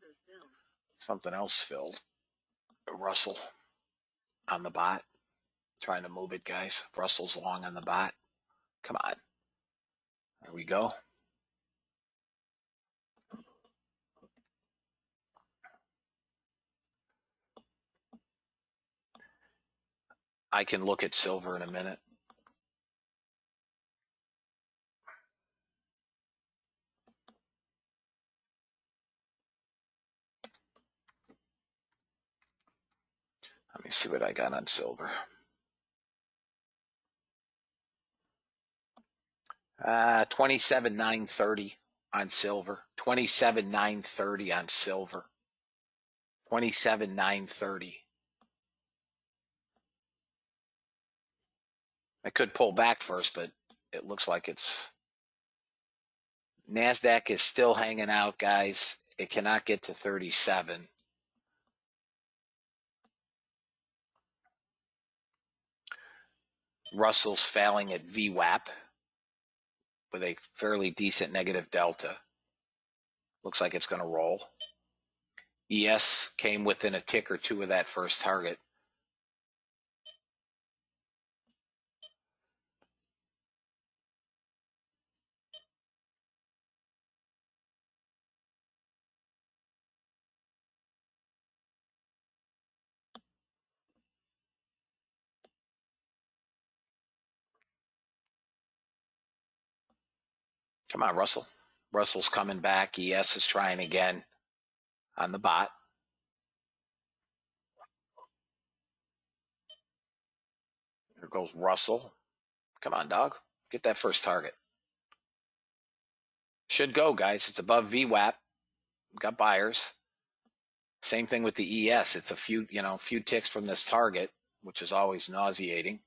Something else filled. Russell on the bot. Trying to move it, guys. Russell's long on the bot. Come on. There we go. I can look at silver in a minute. Let me see what I got on silver. 27,930 on silver. 27,930 on silver. 27,930. I could pull back first, but it looks like it's... NASDAQ is still hanging out, guys. It cannot get to 37. Russell's failing at VWAP with a fairly decent negative delta. Looks like it's going to roll. ES came within a tick or two of that first target. Come on, Russell. Russell's coming back. ES is trying again on the bot. There goes Russell. Come on, dog. Get that first target. Should go, guys. It's above VWAP. Got buyers. Same thing with the ES. It's a few ticks from this target, which is always nauseating.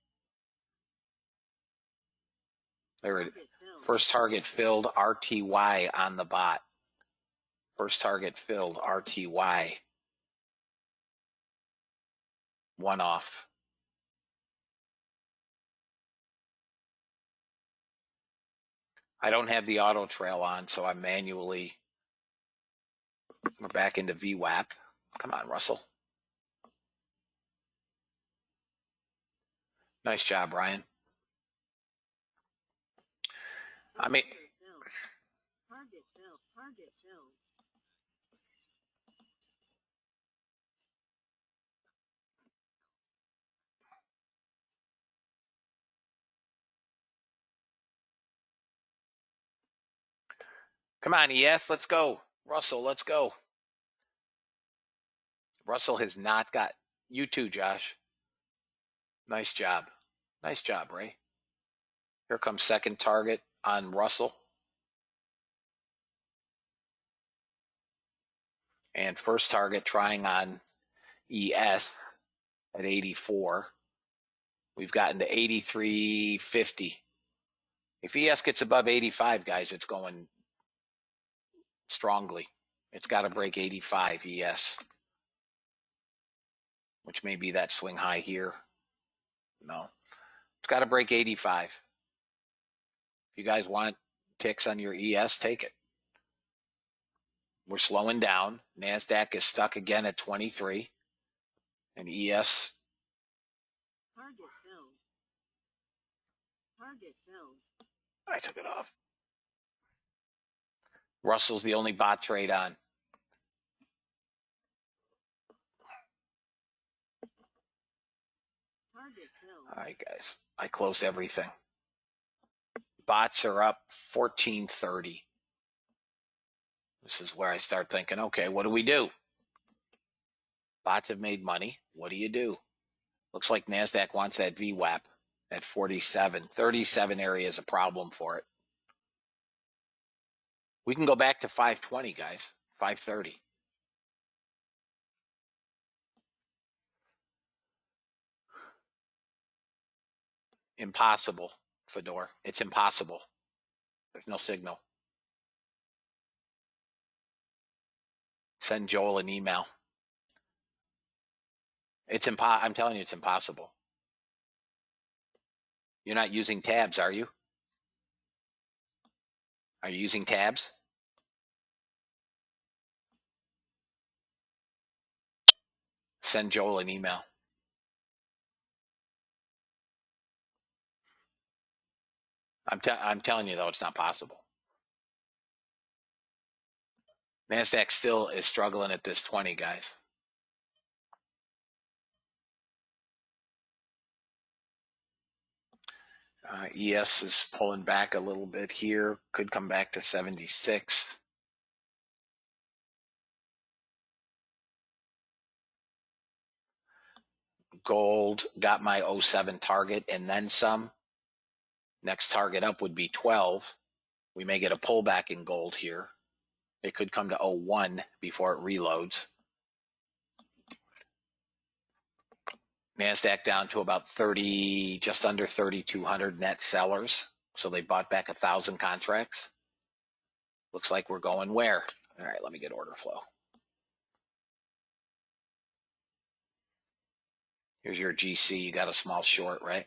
There it is. First target filled, RTY on the bot. First target filled, RTY. One off. I don't have the auto trail on, so I'm manually. We're back into VWAP. Come on, Russell. Nice job, Ryan. I mean, target filled. come on, ES, let's go. Russell, let's go. Russell has not got you too, Josh. Nice job. Nice job, Ray. Here comes second target on Russell. And first target trying on ES at 84. We've gotten to 83.50. If ES gets above 85, guys, it's going strongly. It's got to break 85 ES, which may be that swing high here. No, it's got to break 85. If you guys want ticks on your ES, take it. We're slowing down. NASDAQ is stuck again at 23. And ES. Target filled. I took it off. Russell's the only bot trade on. Target filled. All right, guys. I closed everything. Bots are up 1430. This is where I start thinking, okay, what do we do? Bots have made money. What do you do? Looks like NASDAQ wants that VWAP at 47. 37 area is a problem for it. We can go back to 520, guys. 530. Impossible, Fedor. It's impossible. There's no signal. Send Joel an email. I'm telling you, it's impossible. You're not using tabs, are you? Are you using tabs? Send Joel an email. I'm telling you, though, it's not possible. NASDAQ still is struggling at this 20, guys. ES is pulling back a little bit here. Could come back to 76. Gold got my 07 target and then some. Next target up would be 12. We may get a pullback in gold here. It could come to 01 before it reloads. NASDAQ down to about 30, just under 3,200 net sellers. So they bought back 1,000 contracts. Looks like we're going where? All right, let me get order flow. Here's your GC. You got a small short, right?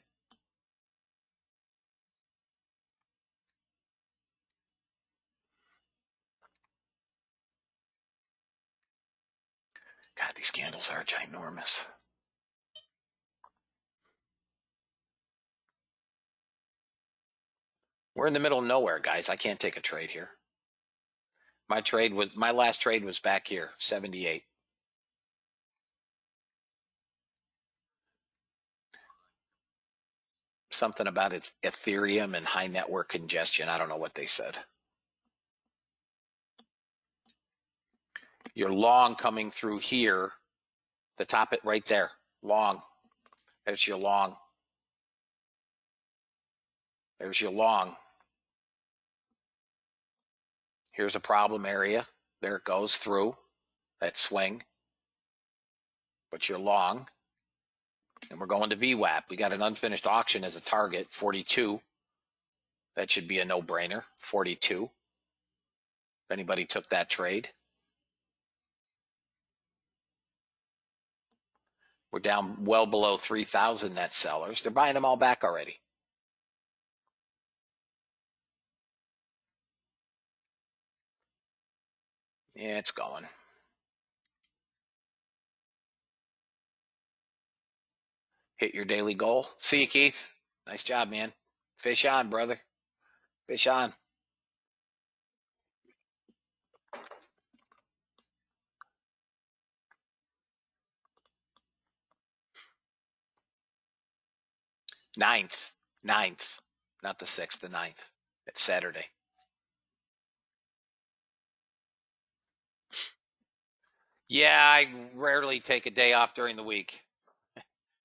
God, these candles are ginormous. We're in the middle of nowhere, guys. I can't take a trade here. My last trade was back here, 78. Something about it, Ethereum and high network congestion. I don't know what they said. You're long coming through here. The top it right there. Long. There's your long. There's your long. Here's a problem area. There it goes through that swing. But you're long. And we're going to VWAP. We got an unfinished auction as a target, 42. That should be a no-brainer, 42. If anybody took that trade. We're down well below 3,000 net sellers. They're buying them all back already. Yeah, it's going. Hit your daily goal. See you, Keith. Nice job, man. Fish on, brother. Fish on. Ninth, not the 6th, the 9th. It's Saturday. Yeah, I rarely take a day off during the week,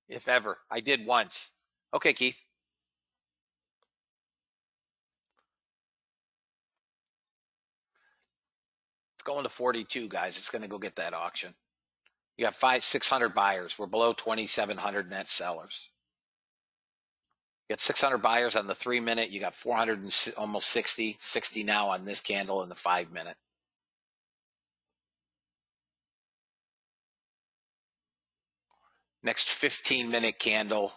if ever. I did once. Okay, Keith. It's going to 42, guys. It's going to go get that auction. You got 600 buyers. We're below 2,700 net sellers. You got 600 buyers on the 3-minute. You got 400 and almost 60 now on this candle in the 5-minute. Next 15-minute candle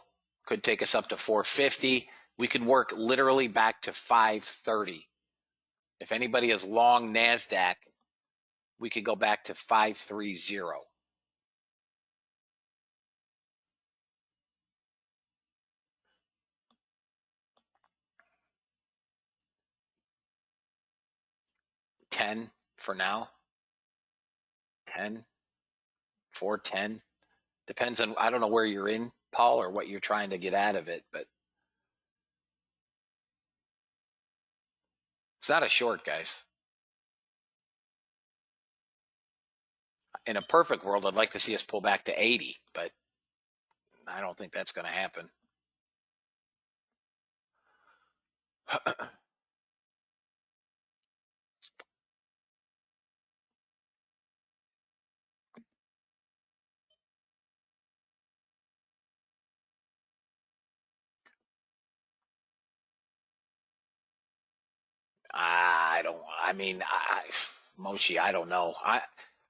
could take us up to 450. We could work literally back to 530. If anybody is long NASDAQ, we could go back to 530. $10 for now. 10, 410. Depends on, I don't know where you're in, Paul, or what you're trying to get out of it, but it's not a short, guys. In a perfect world, I'd like to see us pull back to 80, but I don't think that's going to happen. Moshe, I don't know.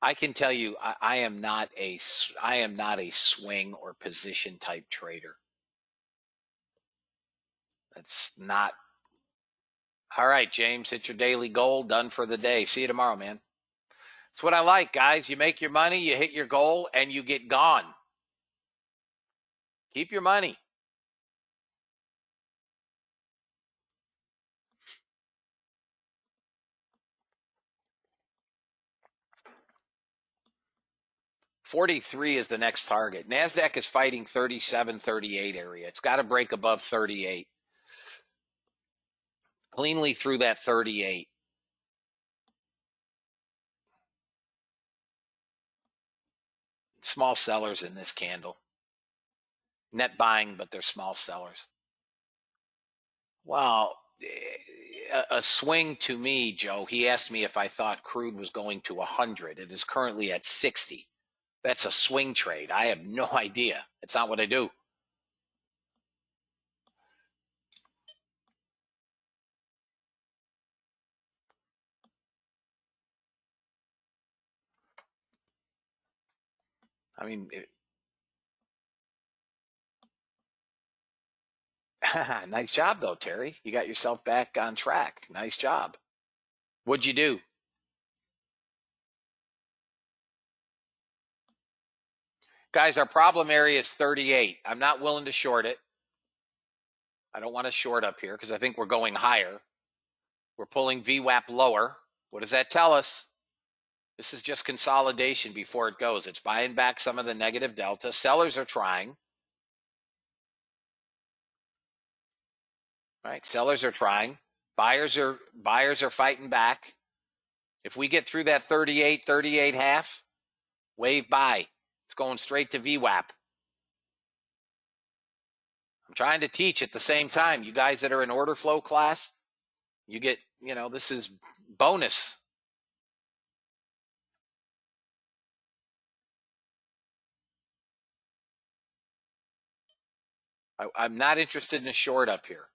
I can tell you, I am not a swing or position type trader. That's not. All right, James, hit your daily goal. Done for the day. See you tomorrow, man. That's what I like, guys. You make your money, you hit your goal, and you get gone. Keep your money. $43 is the next target. NASDAQ is fighting 37, 38 area. It's got to break above 38. Cleanly through that 38. Small sellers in this candle. Net buying, but they're small sellers. Well, a swing to me, Joe, he asked me if I thought crude was going to 100. It is currently at 60. That's a swing trade. I have no idea. It's not what I do. I mean, nice job, though, Terry. You got yourself back on track. Nice job. What'd you do? Guys, our problem area is 38. I'm not willing to short it. I don't want to short up here because I think we're going higher. We're pulling VWAP lower. What does that tell us? This is just consolidation before it goes. It's buying back some of the negative delta. Sellers are trying. Right? Sellers are trying. Buyers are fighting back. If we get through that 38 half, wave buy. It's going straight to VWAP. I'm trying to teach at the same time. You guys that are in order flow class, you get, this is bonus. I'm not interested in a short up here.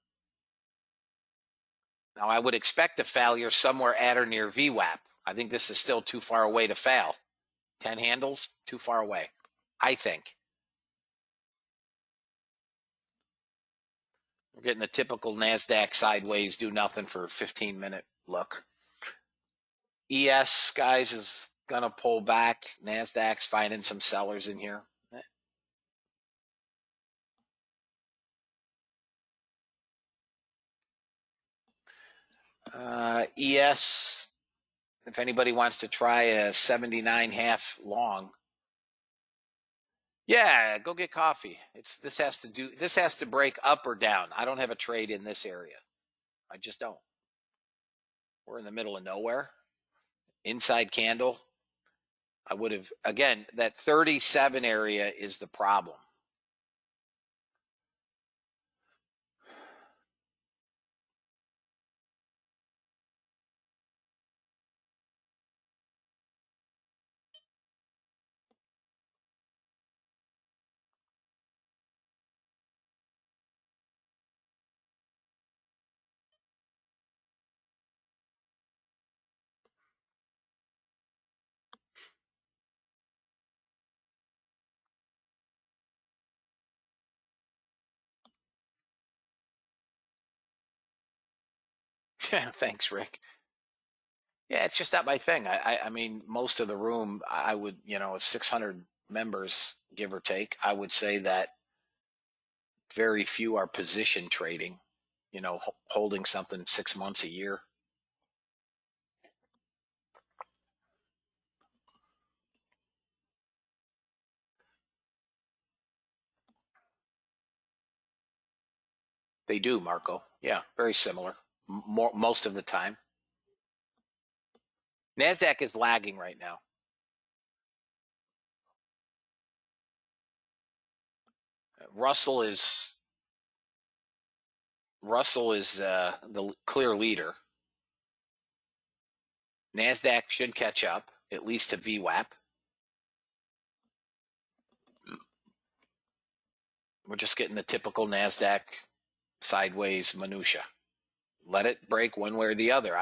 Now, I would expect a failure somewhere at or near VWAP. I think this is still too far away to fail. 10 handles, too far away, I think. We're getting the typical NASDAQ sideways, do nothing for a 15-minute look. ES, guys, is going to pull back. NASDAQ's finding some sellers in here. ES, if anybody wants to try a 79.5 long, yeah, go get coffee. This has to break up or down. I don't have a trade in this area. I just don't. We're in the middle of nowhere. Inside candle. I would have, again, that 37 area is the problem. Yeah, thanks, Rick. Yeah, it's just not my thing. I mean, most of the room, I would, if 600 members, give or take, I would say that very few are position trading, holding something 6 months, a year. They do, Marco. Yeah, very similar. Most of the time. NASDAQ is lagging right now. Russell is the clear leader. NASDAQ should catch up, at least to VWAP. We're just getting the typical NASDAQ sideways minutia. Let it break one way or the other.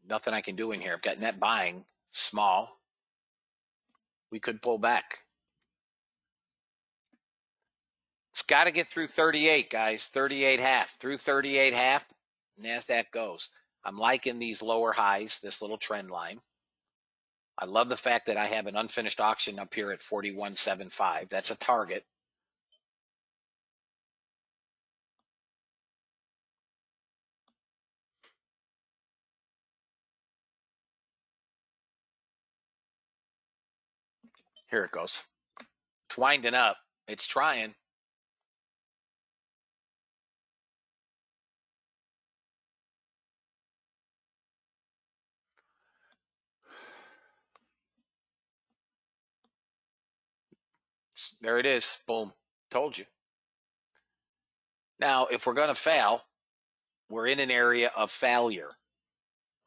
Nothing I can do in here. I've got net buying, small. We could pull back. It's got to get through 38, guys. 38.5. Through 38.5, NASDAQ goes. I'm liking these lower highs, this little trend line. I love the fact that I have an unfinished auction up here at 41.75. That's a target. Here it goes. It's winding up. It's trying. There it is. Boom. Told you. Now, if we're going to fail, we're in an area of failure,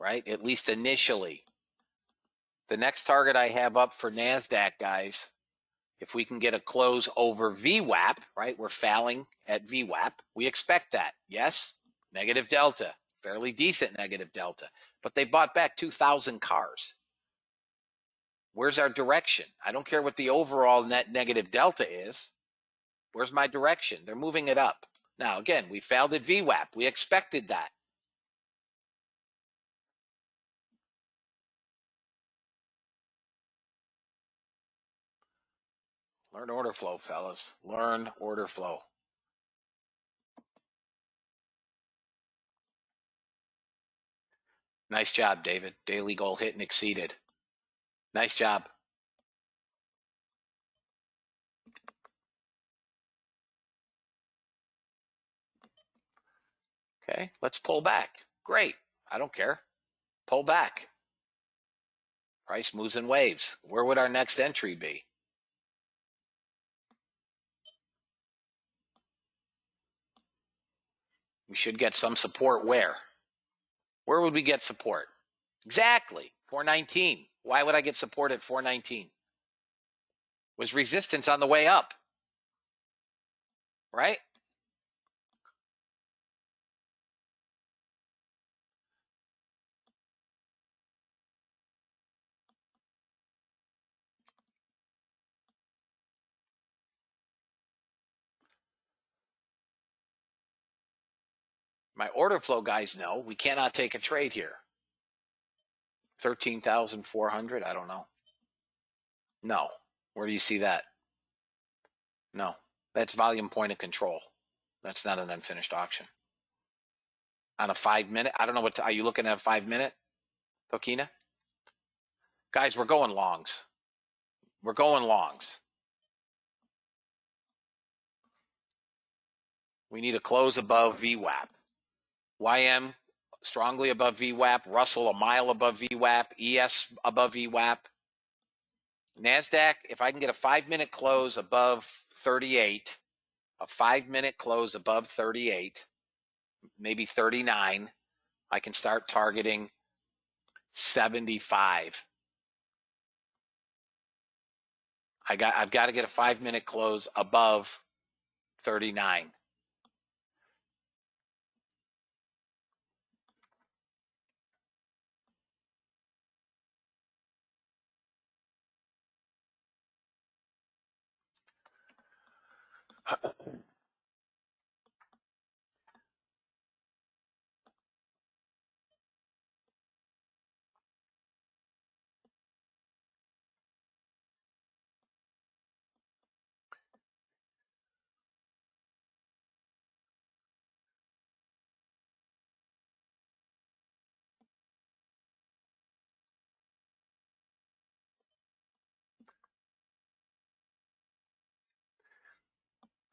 right? At least initially. The next target I have up for NASDAQ, guys, if we can get a close over VWAP, right? We're failing at VWAP. We expect that. Yes? Negative delta. Fairly decent negative delta. But they bought back 2,000 cars. Where's our direction? I don't care what the overall net negative delta is. Where's my direction? They're moving it up. Now, again, we failed at VWAP. We expected that. Learn order flow, fellas. Learn order flow. Nice job, David. Daily goal hit and exceeded. Nice job. Okay, let's pull back. Great. I don't care. Pull back. Price moves in waves. Where would our next entry be? We should get some support where? Where would we get support? Exactly, 419. Why would I get support at 419? Was resistance on the way up, right? My order flow guys know we cannot take a trade here. 13,400, I don't know. No. Where do you see that? No. That's volume point of control. That's not an unfinished auction. On a 5 minute, I don't know what, are you looking at a 5 minute, Tokina? Guys, we're going longs. We're going longs. We need a close above VWAP. YM strongly above VWAP. Russell a mile above VWAP. ES above VWAP. NASDAQ, if I can get a 5 minute close above 38, a 5 minute close above 38, maybe 39, I can start targeting 75. I've got to get a 5 minute close above 39.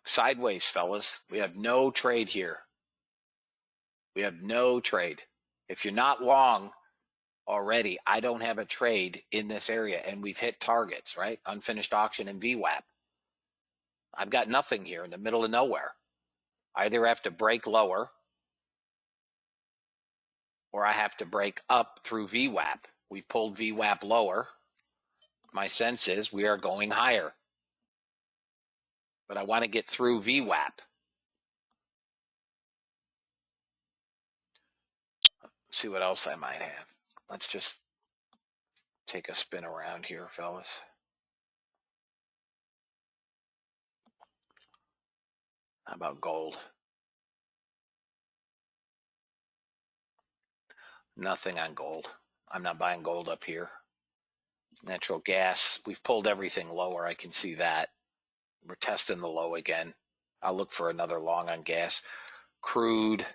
Sideways, fellas. We have no trade here. We have no trade. If you're not long already, I don't have a trade in this area, and we've hit targets, right? Unfinished auction and VWAP. I've got nothing here in the middle of nowhere. I either have to break lower or I have to break up through VWAP. We've pulled VWAP lower. My sense is we are going higher. But I want to get through VWAP. See what else I might have. Let's just take a spin around here, fellas. How about gold? Nothing on gold. I'm not buying gold up here. Natural gas, we've pulled everything lower. I can see that. We're testing the low again. I'll look for another long on gas. Crude.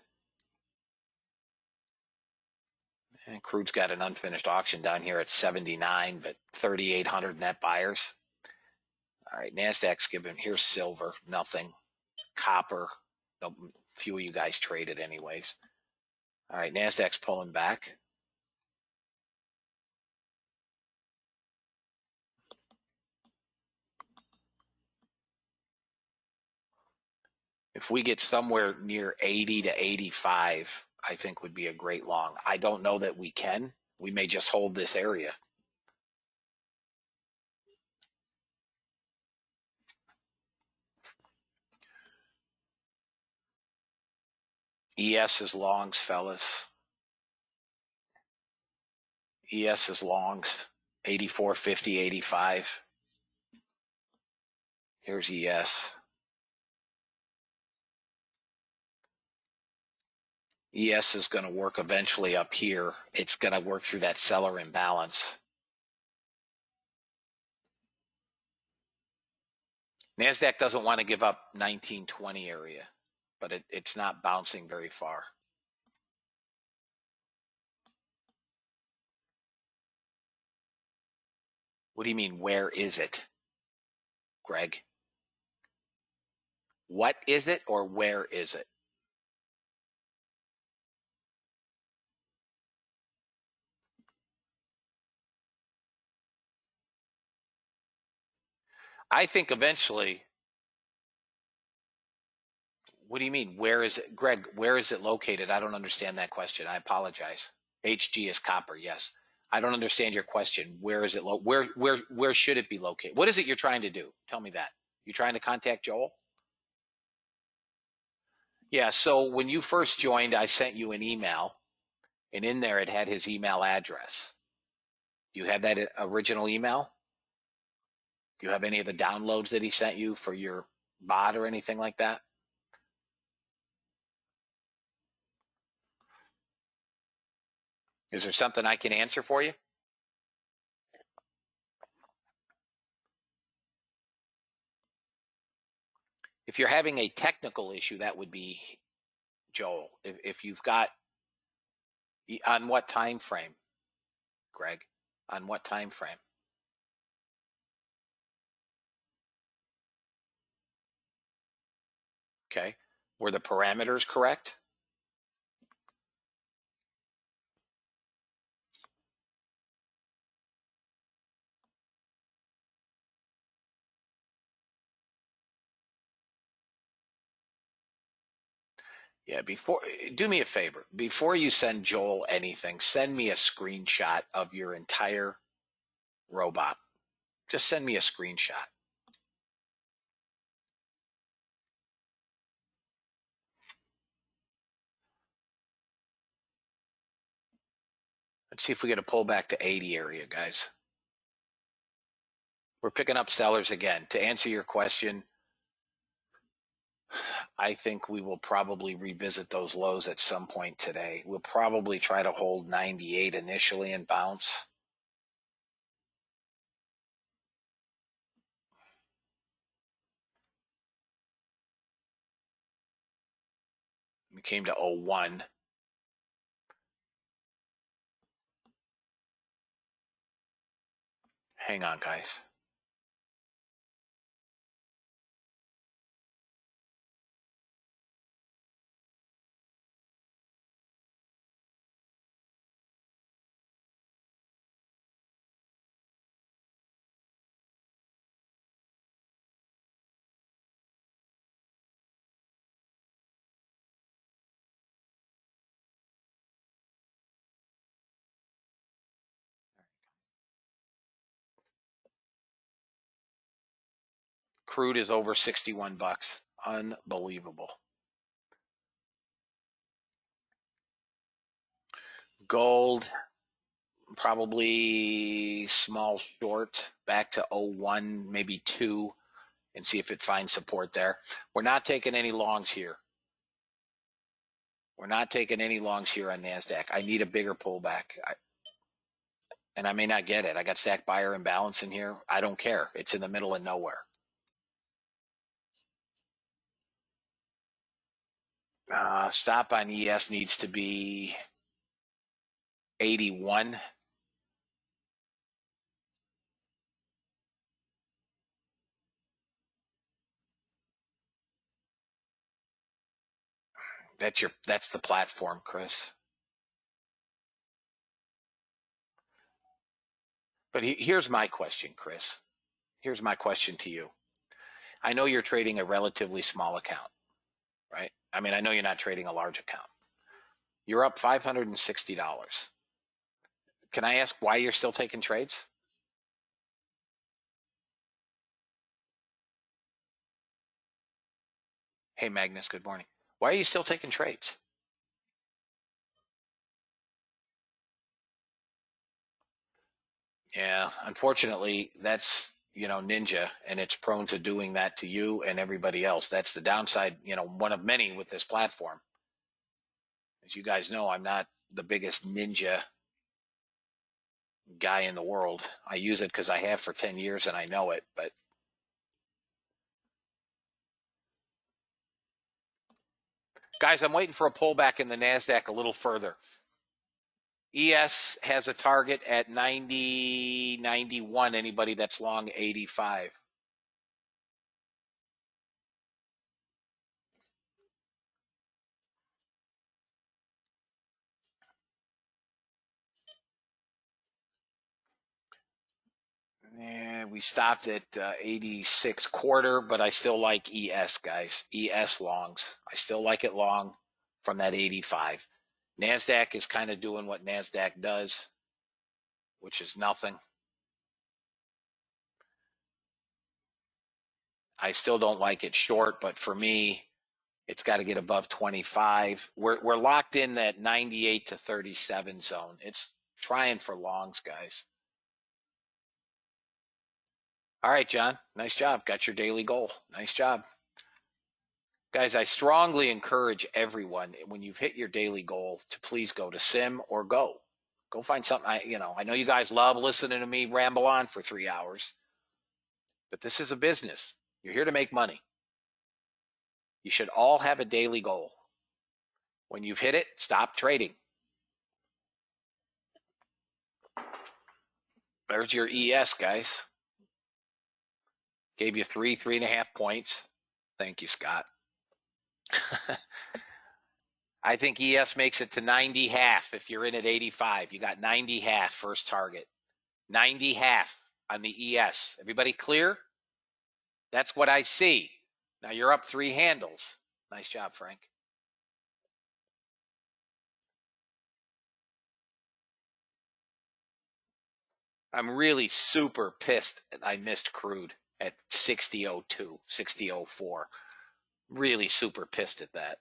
And crude's got an unfinished auction down here at 79, but 3,800 net buyers. All right, NASDAQ's given, here's silver, nothing. Copper, no, few of you guys traded anyways. All right, NASDAQ's pulling back. If we get somewhere near 80 to 85, I think would be a great long. I don't know that we can. We may just hold this area. ES is longs, fellas. ES is longs, 84, 50, 85. Here's ES. ES is going to work eventually up here. It's going to work through that seller imbalance. NASDAQ doesn't want to give up 1920 area, but it's not bouncing very far. What do you mean, where is it, Greg? What is it or where is it? I think eventually What do you mean? Where is it, Greg? Where is it located? I don't understand that question. I apologize. HG is copper. Yes. I don't understand your question. Where is it? Where should it be located? What is it you're trying to do? Tell me that. You trying to contact Joel? Yeah. So when you first joined, I sent you an email, and in there it had his email address. Do you have that original email? Do you have any of the downloads that he sent you for your bot or anything like that? Is there something I can answer for you? If you're having a technical issue, that would be Joel. If you've got, on what time frame, Greg? On what time frame? Okay. Were the parameters correct? Yeah, do me a favor. Before you send Joel anything, send me a screenshot of your entire robot. Just send me a screenshot. Let's see if we get a pullback to 80 area, guys. We're picking up sellers again. To answer your question, I think we will probably revisit those lows at some point today. We'll probably try to hold 98 initially and bounce. We came to 01. Hang on, guys. Crude is over 61 bucks. Unbelievable. Gold, probably small short, back to 01, maybe 2, and see if it finds support there. We're not taking any longs here. We're not taking any longs here on NASDAQ. I need a bigger pullback. And I may not get it. I got stack buyer imbalance in here. I don't care. It's in the middle of nowhere. Stop on ES needs to be 81. That's the platform, Chris. But here's my question, Chris. Here's my question to you. I know you're trading a relatively small account, right? I mean, I know you're not trading a large account. You're up $560. Can I ask why you're still taking trades? Hey, Magnus, good morning. Why are you still taking trades? Yeah, unfortunately, that's, Ninja, and it's prone to doing that to you and everybody else. That's the downside, one of many with this platform. As you guys know, I'm not the biggest Ninja guy in the world. I use it because I have for 10 years and I know it, but guys, I'm waiting for a pullback in the NASDAQ a little further. ES has a target at 90, 91. Anybody that's long 85. And we stopped at 86 quarter, but I still like ES, guys. ES longs. I still like it long from that 85. NASDAQ is kind of doing what NASDAQ does, which is nothing. I still don't like it short, but for me, it's got to get above 25. We're locked in that 98 to 37 zone. It's trying for longs, guys. All right, John. Nice job. Got your daily goal. Nice job. Guys, I strongly encourage everyone, when you've hit your daily goal, to please go to Sim or Go. Go find something. I know you guys love listening to me ramble on for 3 hours, but this is a business. You're here to make money. You should all have a daily goal. When you've hit it, stop trading. There's your ES, guys. Gave you 3.5 points. Thank you, Scott. I think ES makes it to 90 half if you're in at 85. You got 90 half first target. 90 half on the ES. Everybody clear? That's what I see. Now you're up 3 handles. Nice job, Frank. I'm really super pissed that I missed crude at 60.02, 60.04. Really super pissed at that.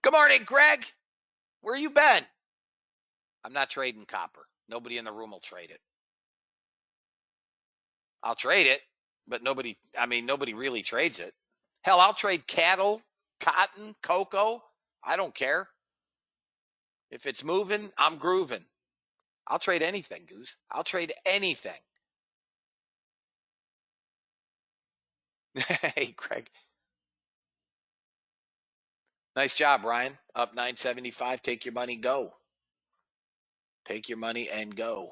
Good morning, Greg. Where you been? I'm not trading copper. Nobody in the room will trade it. I'll trade it, but nobody really trades it. Hell, I'll trade cattle, cotton, cocoa. I don't care. If it's moving, I'm grooving. I'll trade anything, Goose. I'll trade anything. Hey, Greg. Nice job, Ryan. Up 975. Take your money, go. Take your money and go.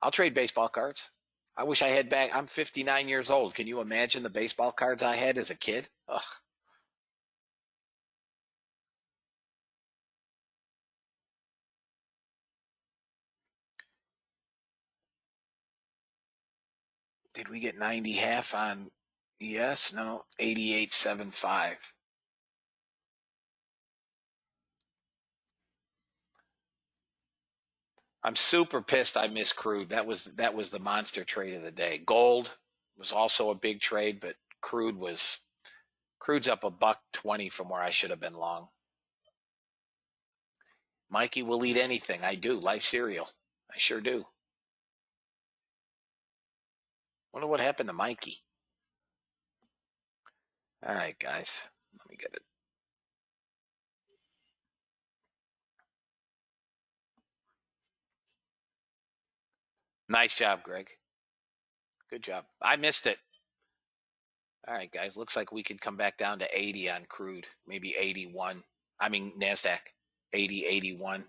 I'll trade baseball cards. I wish I had back. I'm 59 years old. Can you imagine the baseball cards I had as a kid? Ugh. Did we get 90 half on ES? No, 88.75. I'm super pissed I missed crude. That was the monster trade of the day. Gold was also a big trade, but crude's up $1.20 from where I should have been long. Mikey will eat anything. I do. Life cereal. I sure do. Wonder what happened to Mikey. All right, guys. Let me get it. Nice job, Greg. Good job. I missed it. All right, guys. Looks like we could come back down to 80 on crude. Maybe 81. I mean, NASDAQ. 80, 81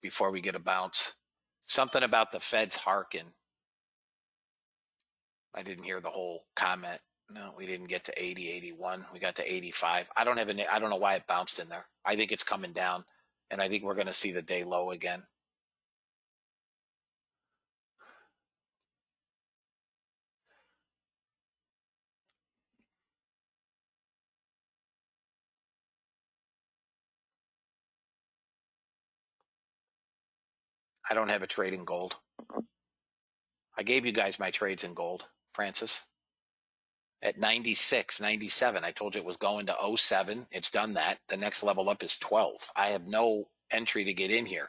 before we get a bounce. Something about the Fed's harken. I didn't hear the whole comment. No, we didn't get to 80, 81. We got to 85. I don't know why it bounced in there. I think it's coming down, and I think we're going to see the day low again. I don't have a trade in gold. I gave you guys my trades in gold, Francis. At 96, 97, I told you it was going to 07. It's done that. The next level up is 12. I have no entry to get in here.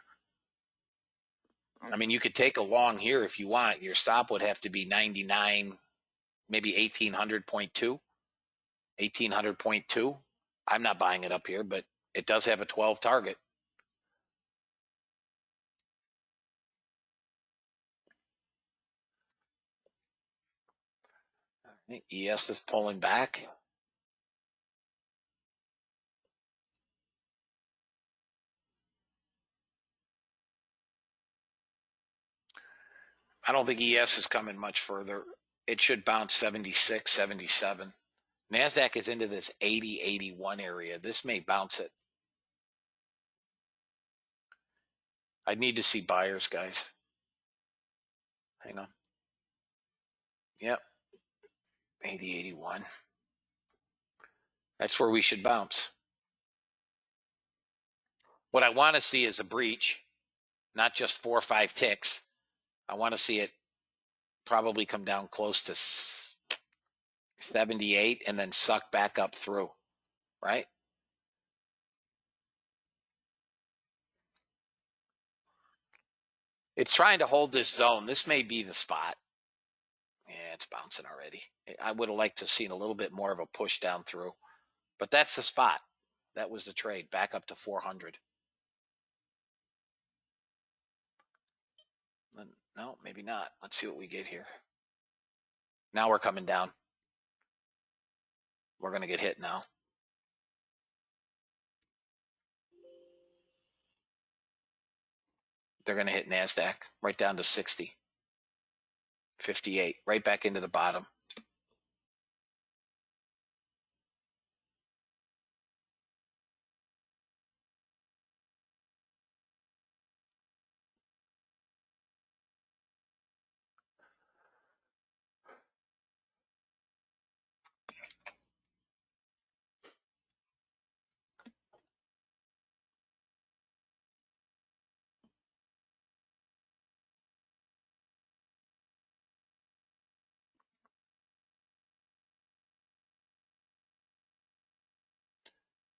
I mean, you could take a long here if you want. Your stop would have to be 99, maybe 1800.2. 1800.2. I'm not buying it up here, but it does have a 12 target. ES is pulling back. I don't think ES is coming much further. It should bounce 76, 77. NASDAQ is into this 80, 81 area. This may bounce it. I need to see buyers, guys. Hang on. Yep. 80, 81. That's where we should bounce. What I want to see is a breach, not just 4 or 5 ticks. I want to see it probably come down close to 78 and then suck back up through, right? It's trying to hold this zone. This may be the spot. Yeah, it's bouncing already. I would have liked to have seen a little bit more of a push down through, but that's the spot. That was the trade, back up to 400. No, maybe not. Let's see what we get here. Now we're coming down. We're going to get hit now. They're going to hit NASDAQ right down to 60, 58, right back into the bottom.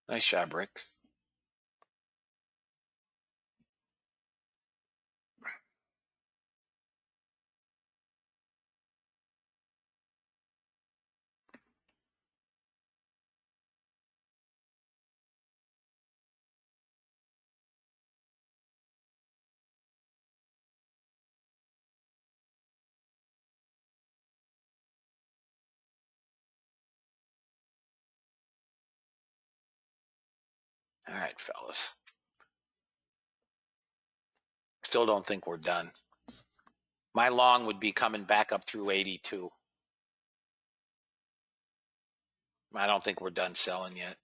Nice job, Rick. All right, fellas. Still don't think we're done. My long would be coming back up through 82. I don't think we're done selling yet.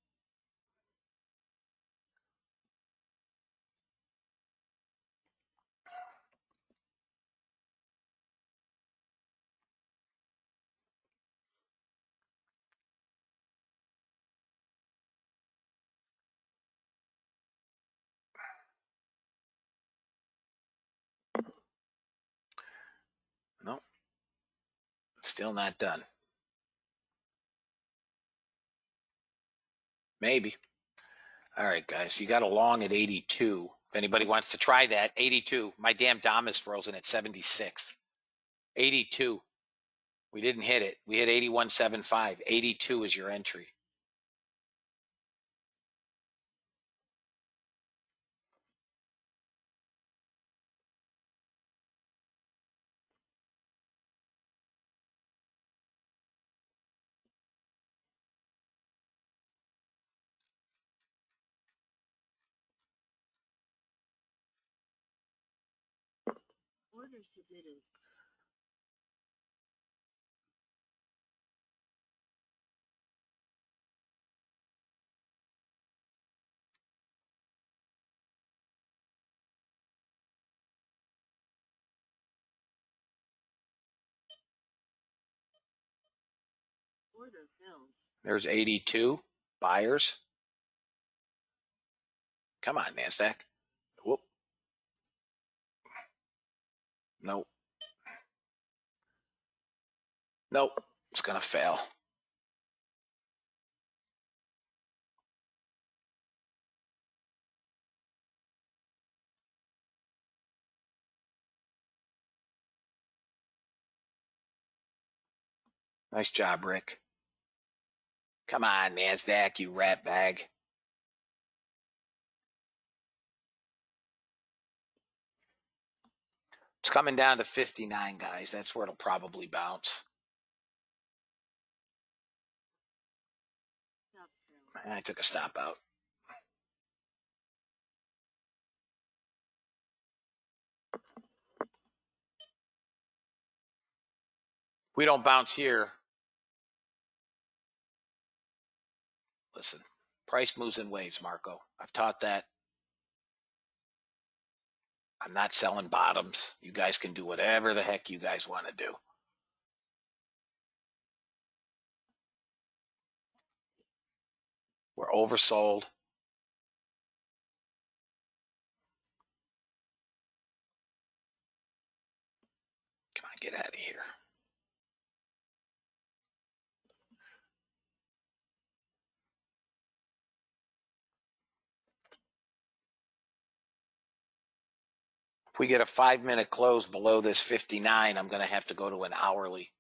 Nope. Still not done. Maybe. All right, guys. You got a long at 82. If anybody wants to try that, 82. My damn DOM is frozen at 76. 82. We didn't hit it. We hit 81.75. 82 is your entry. Order submitted. Order filled. There's 82 buyers. Come on, NASDAQ. Whoop. Nope. Nope. It's going to fail. Nice job, Rick. Come on, NASDAQ, you rat bag. It's coming down to 59, guys. That's where it'll probably bounce. Stop sell. I took a stop out. We don't bounce here. Price moves in waves, Marco. I've taught that. I'm not selling bottoms. You guys can do whatever the heck you guys want to do. We're oversold. Come on, get out of here. If we get a 5-minute close below this 59, I'm going to have to go to an hourly.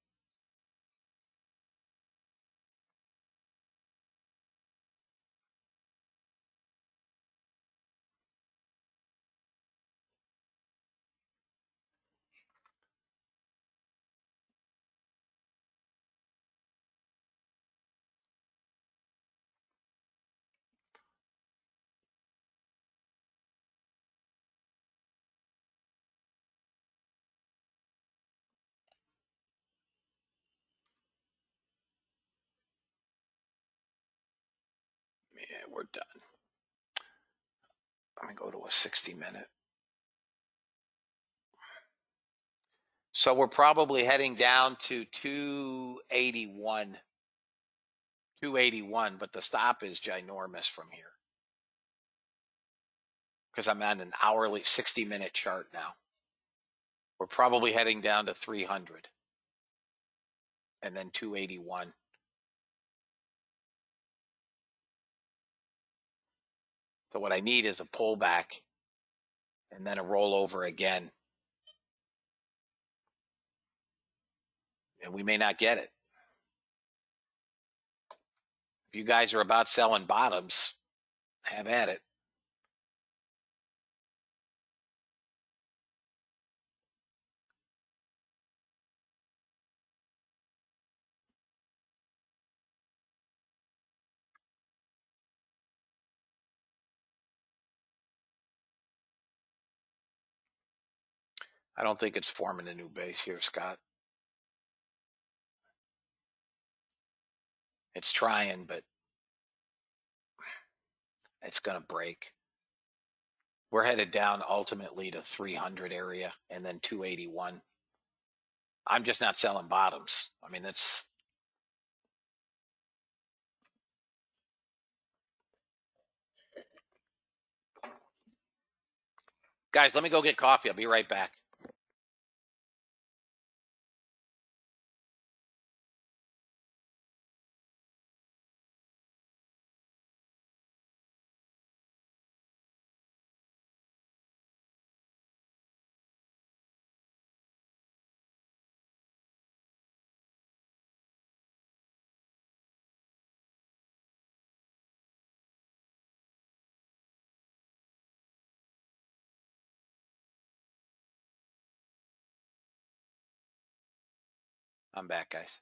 Yeah, we're done. Let me go to a 60-minute. So we're probably heading down to 281. 281, but the stop is ginormous from here. Because I'm on an hourly 60-minute chart now. We're probably heading down to 300. And then 281. So what I need is a pullback and then a rollover again. And we may not get it. If you guys are about selling bottoms, have at it. I don't think it's forming a new base here, Scott. It's trying, but it's going to break. We're headed down ultimately to 300 area and then 281. I'm just not selling bottoms. I mean, that's guys, let me go get coffee. I'll be right back. I'm back, guys.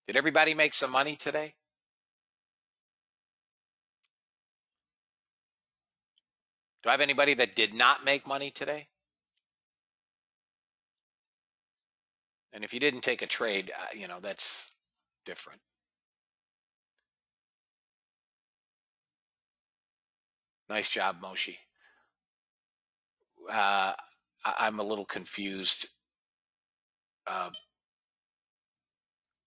Did everybody make some money today? Do I have anybody that did not make money today? And if you didn't take a trade, that's different. Nice job, Moshi. I'm a little confused.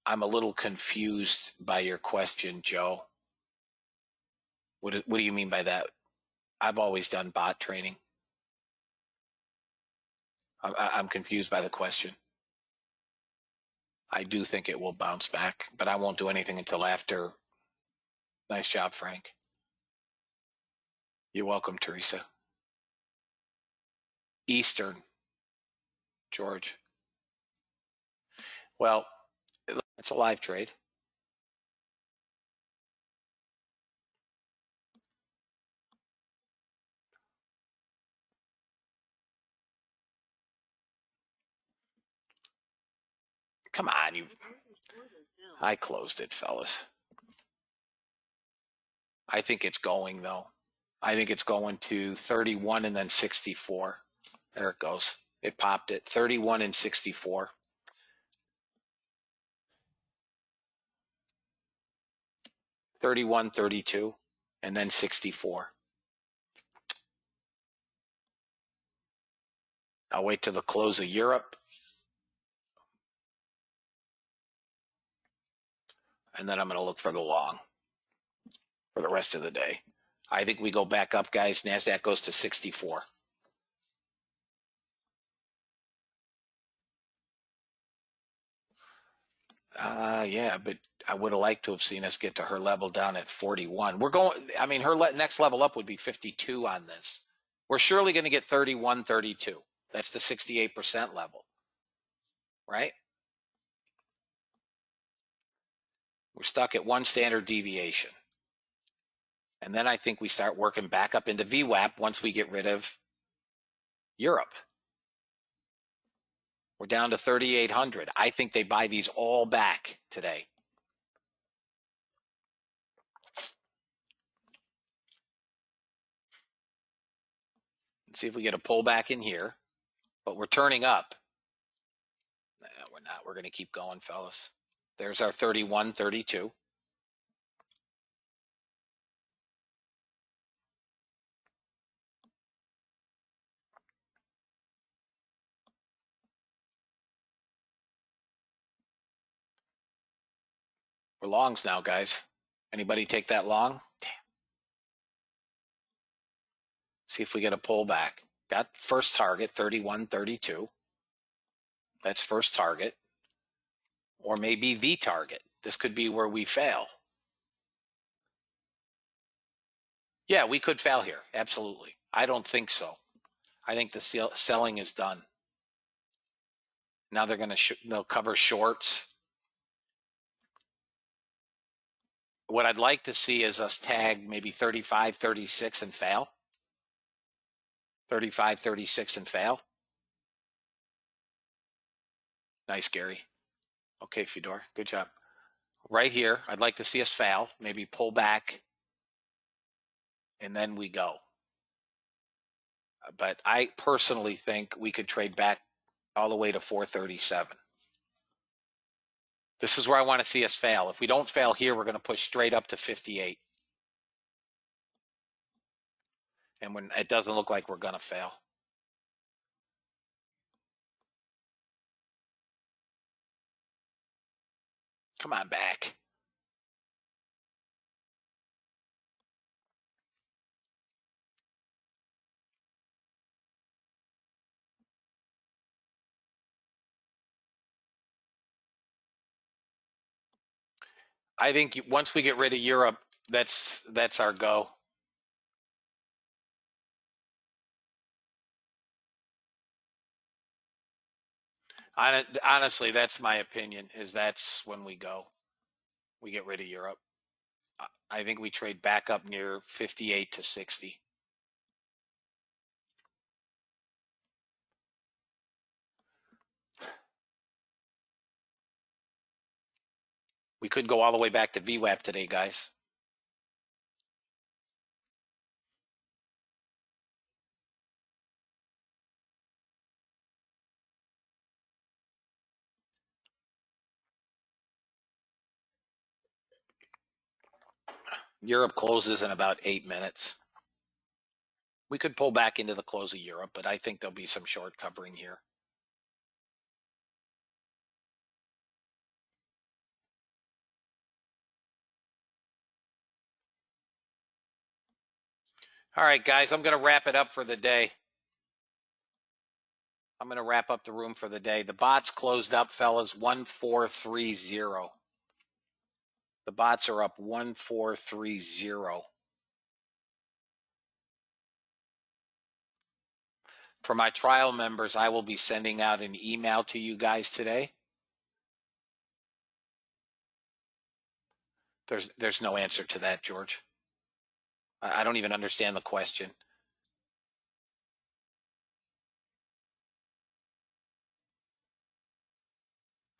I'm a little confused by your question, Joe. What do you mean by that? I've always done bot training. I'm confused by the question. I do think it will bounce back, but I won't do anything until after. Nice job, Frank. You're welcome, Teresa. Eastern, George. Well, it's a live trade. Come on, I closed it, fellas. I think it's going, though. I think it's going to 31 and then 64. There it goes. It popped it. 31 and 64. 31, 32, and then 64. I'll wait till the close of Europe. And then I'm going to look for the long for the rest of the day. I think we go back up, guys. NASDAQ goes to 64. Yeah, but I would have liked to have seen us get to her level down at 41. We're going, I mean, her next level up would be 52 on this. We're surely going to get 31, 32. That's the 68% level, right? We're stuck at one standard deviation. And then I think we start working back up into VWAP once we get rid of Europe. We're down to 3,800. I think they buy these all back today. Let's see if we get a pullback in here, but we're turning up. No, we're not. We're going to keep going, fellas. There's our 31, 32. We're longs now, guys. Anybody take that long? Damn. See if we get a pullback. Got first target, 31, 32. That's first target. Or maybe the target. This could be where we fail. Yeah, we could fail here. Absolutely. I don't think so. I think the selling is done. Now they're going to they'll cover shorts. What I'd like to see is us tag maybe 35, 36 and fail. 35, 36 and fail. Nice, Gary. Okay, Fedor. Good job. Right here, I'd like to see us fail, maybe pull back, and then we go. But I personally think we could trade back all the way to 437. This is where I want to see us fail. If we don't fail here, we're going to push straight up to 58. And when it doesn't look like we're going to fail. Come on back. I think once we get rid of Europe, that's our go. Honestly, that's my opinion, is that's when we go. We get rid of Europe. I think we trade back up near 58 to 60. We could go all the way back to VWAP today, guys. Europe closes in about 8 minutes. We could pull back into the close of Europe, but I think there'll be some short covering here. All right, guys, I'm going to wrap it up for the day. I'm going to wrap up the room for the day. The bots closed up, fellas, 1430. The bots are up 1430. For my trial members, I will be sending out an email to you guys today. There's no answer to that, George. I don't even understand the question.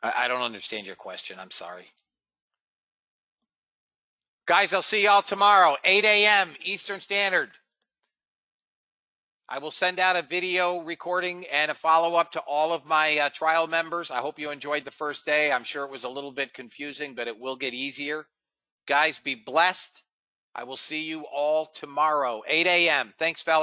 I don't understand your question. I'm sorry. Guys, I'll see y'all tomorrow, 8 a.m. Eastern Standard. I will send out a video recording and a follow-up to all of my trial members. I hope you enjoyed the first day. I'm sure it was a little bit confusing, but it will get easier. Guys, be blessed. I will see you all tomorrow, 8 a.m. Thanks, fellas.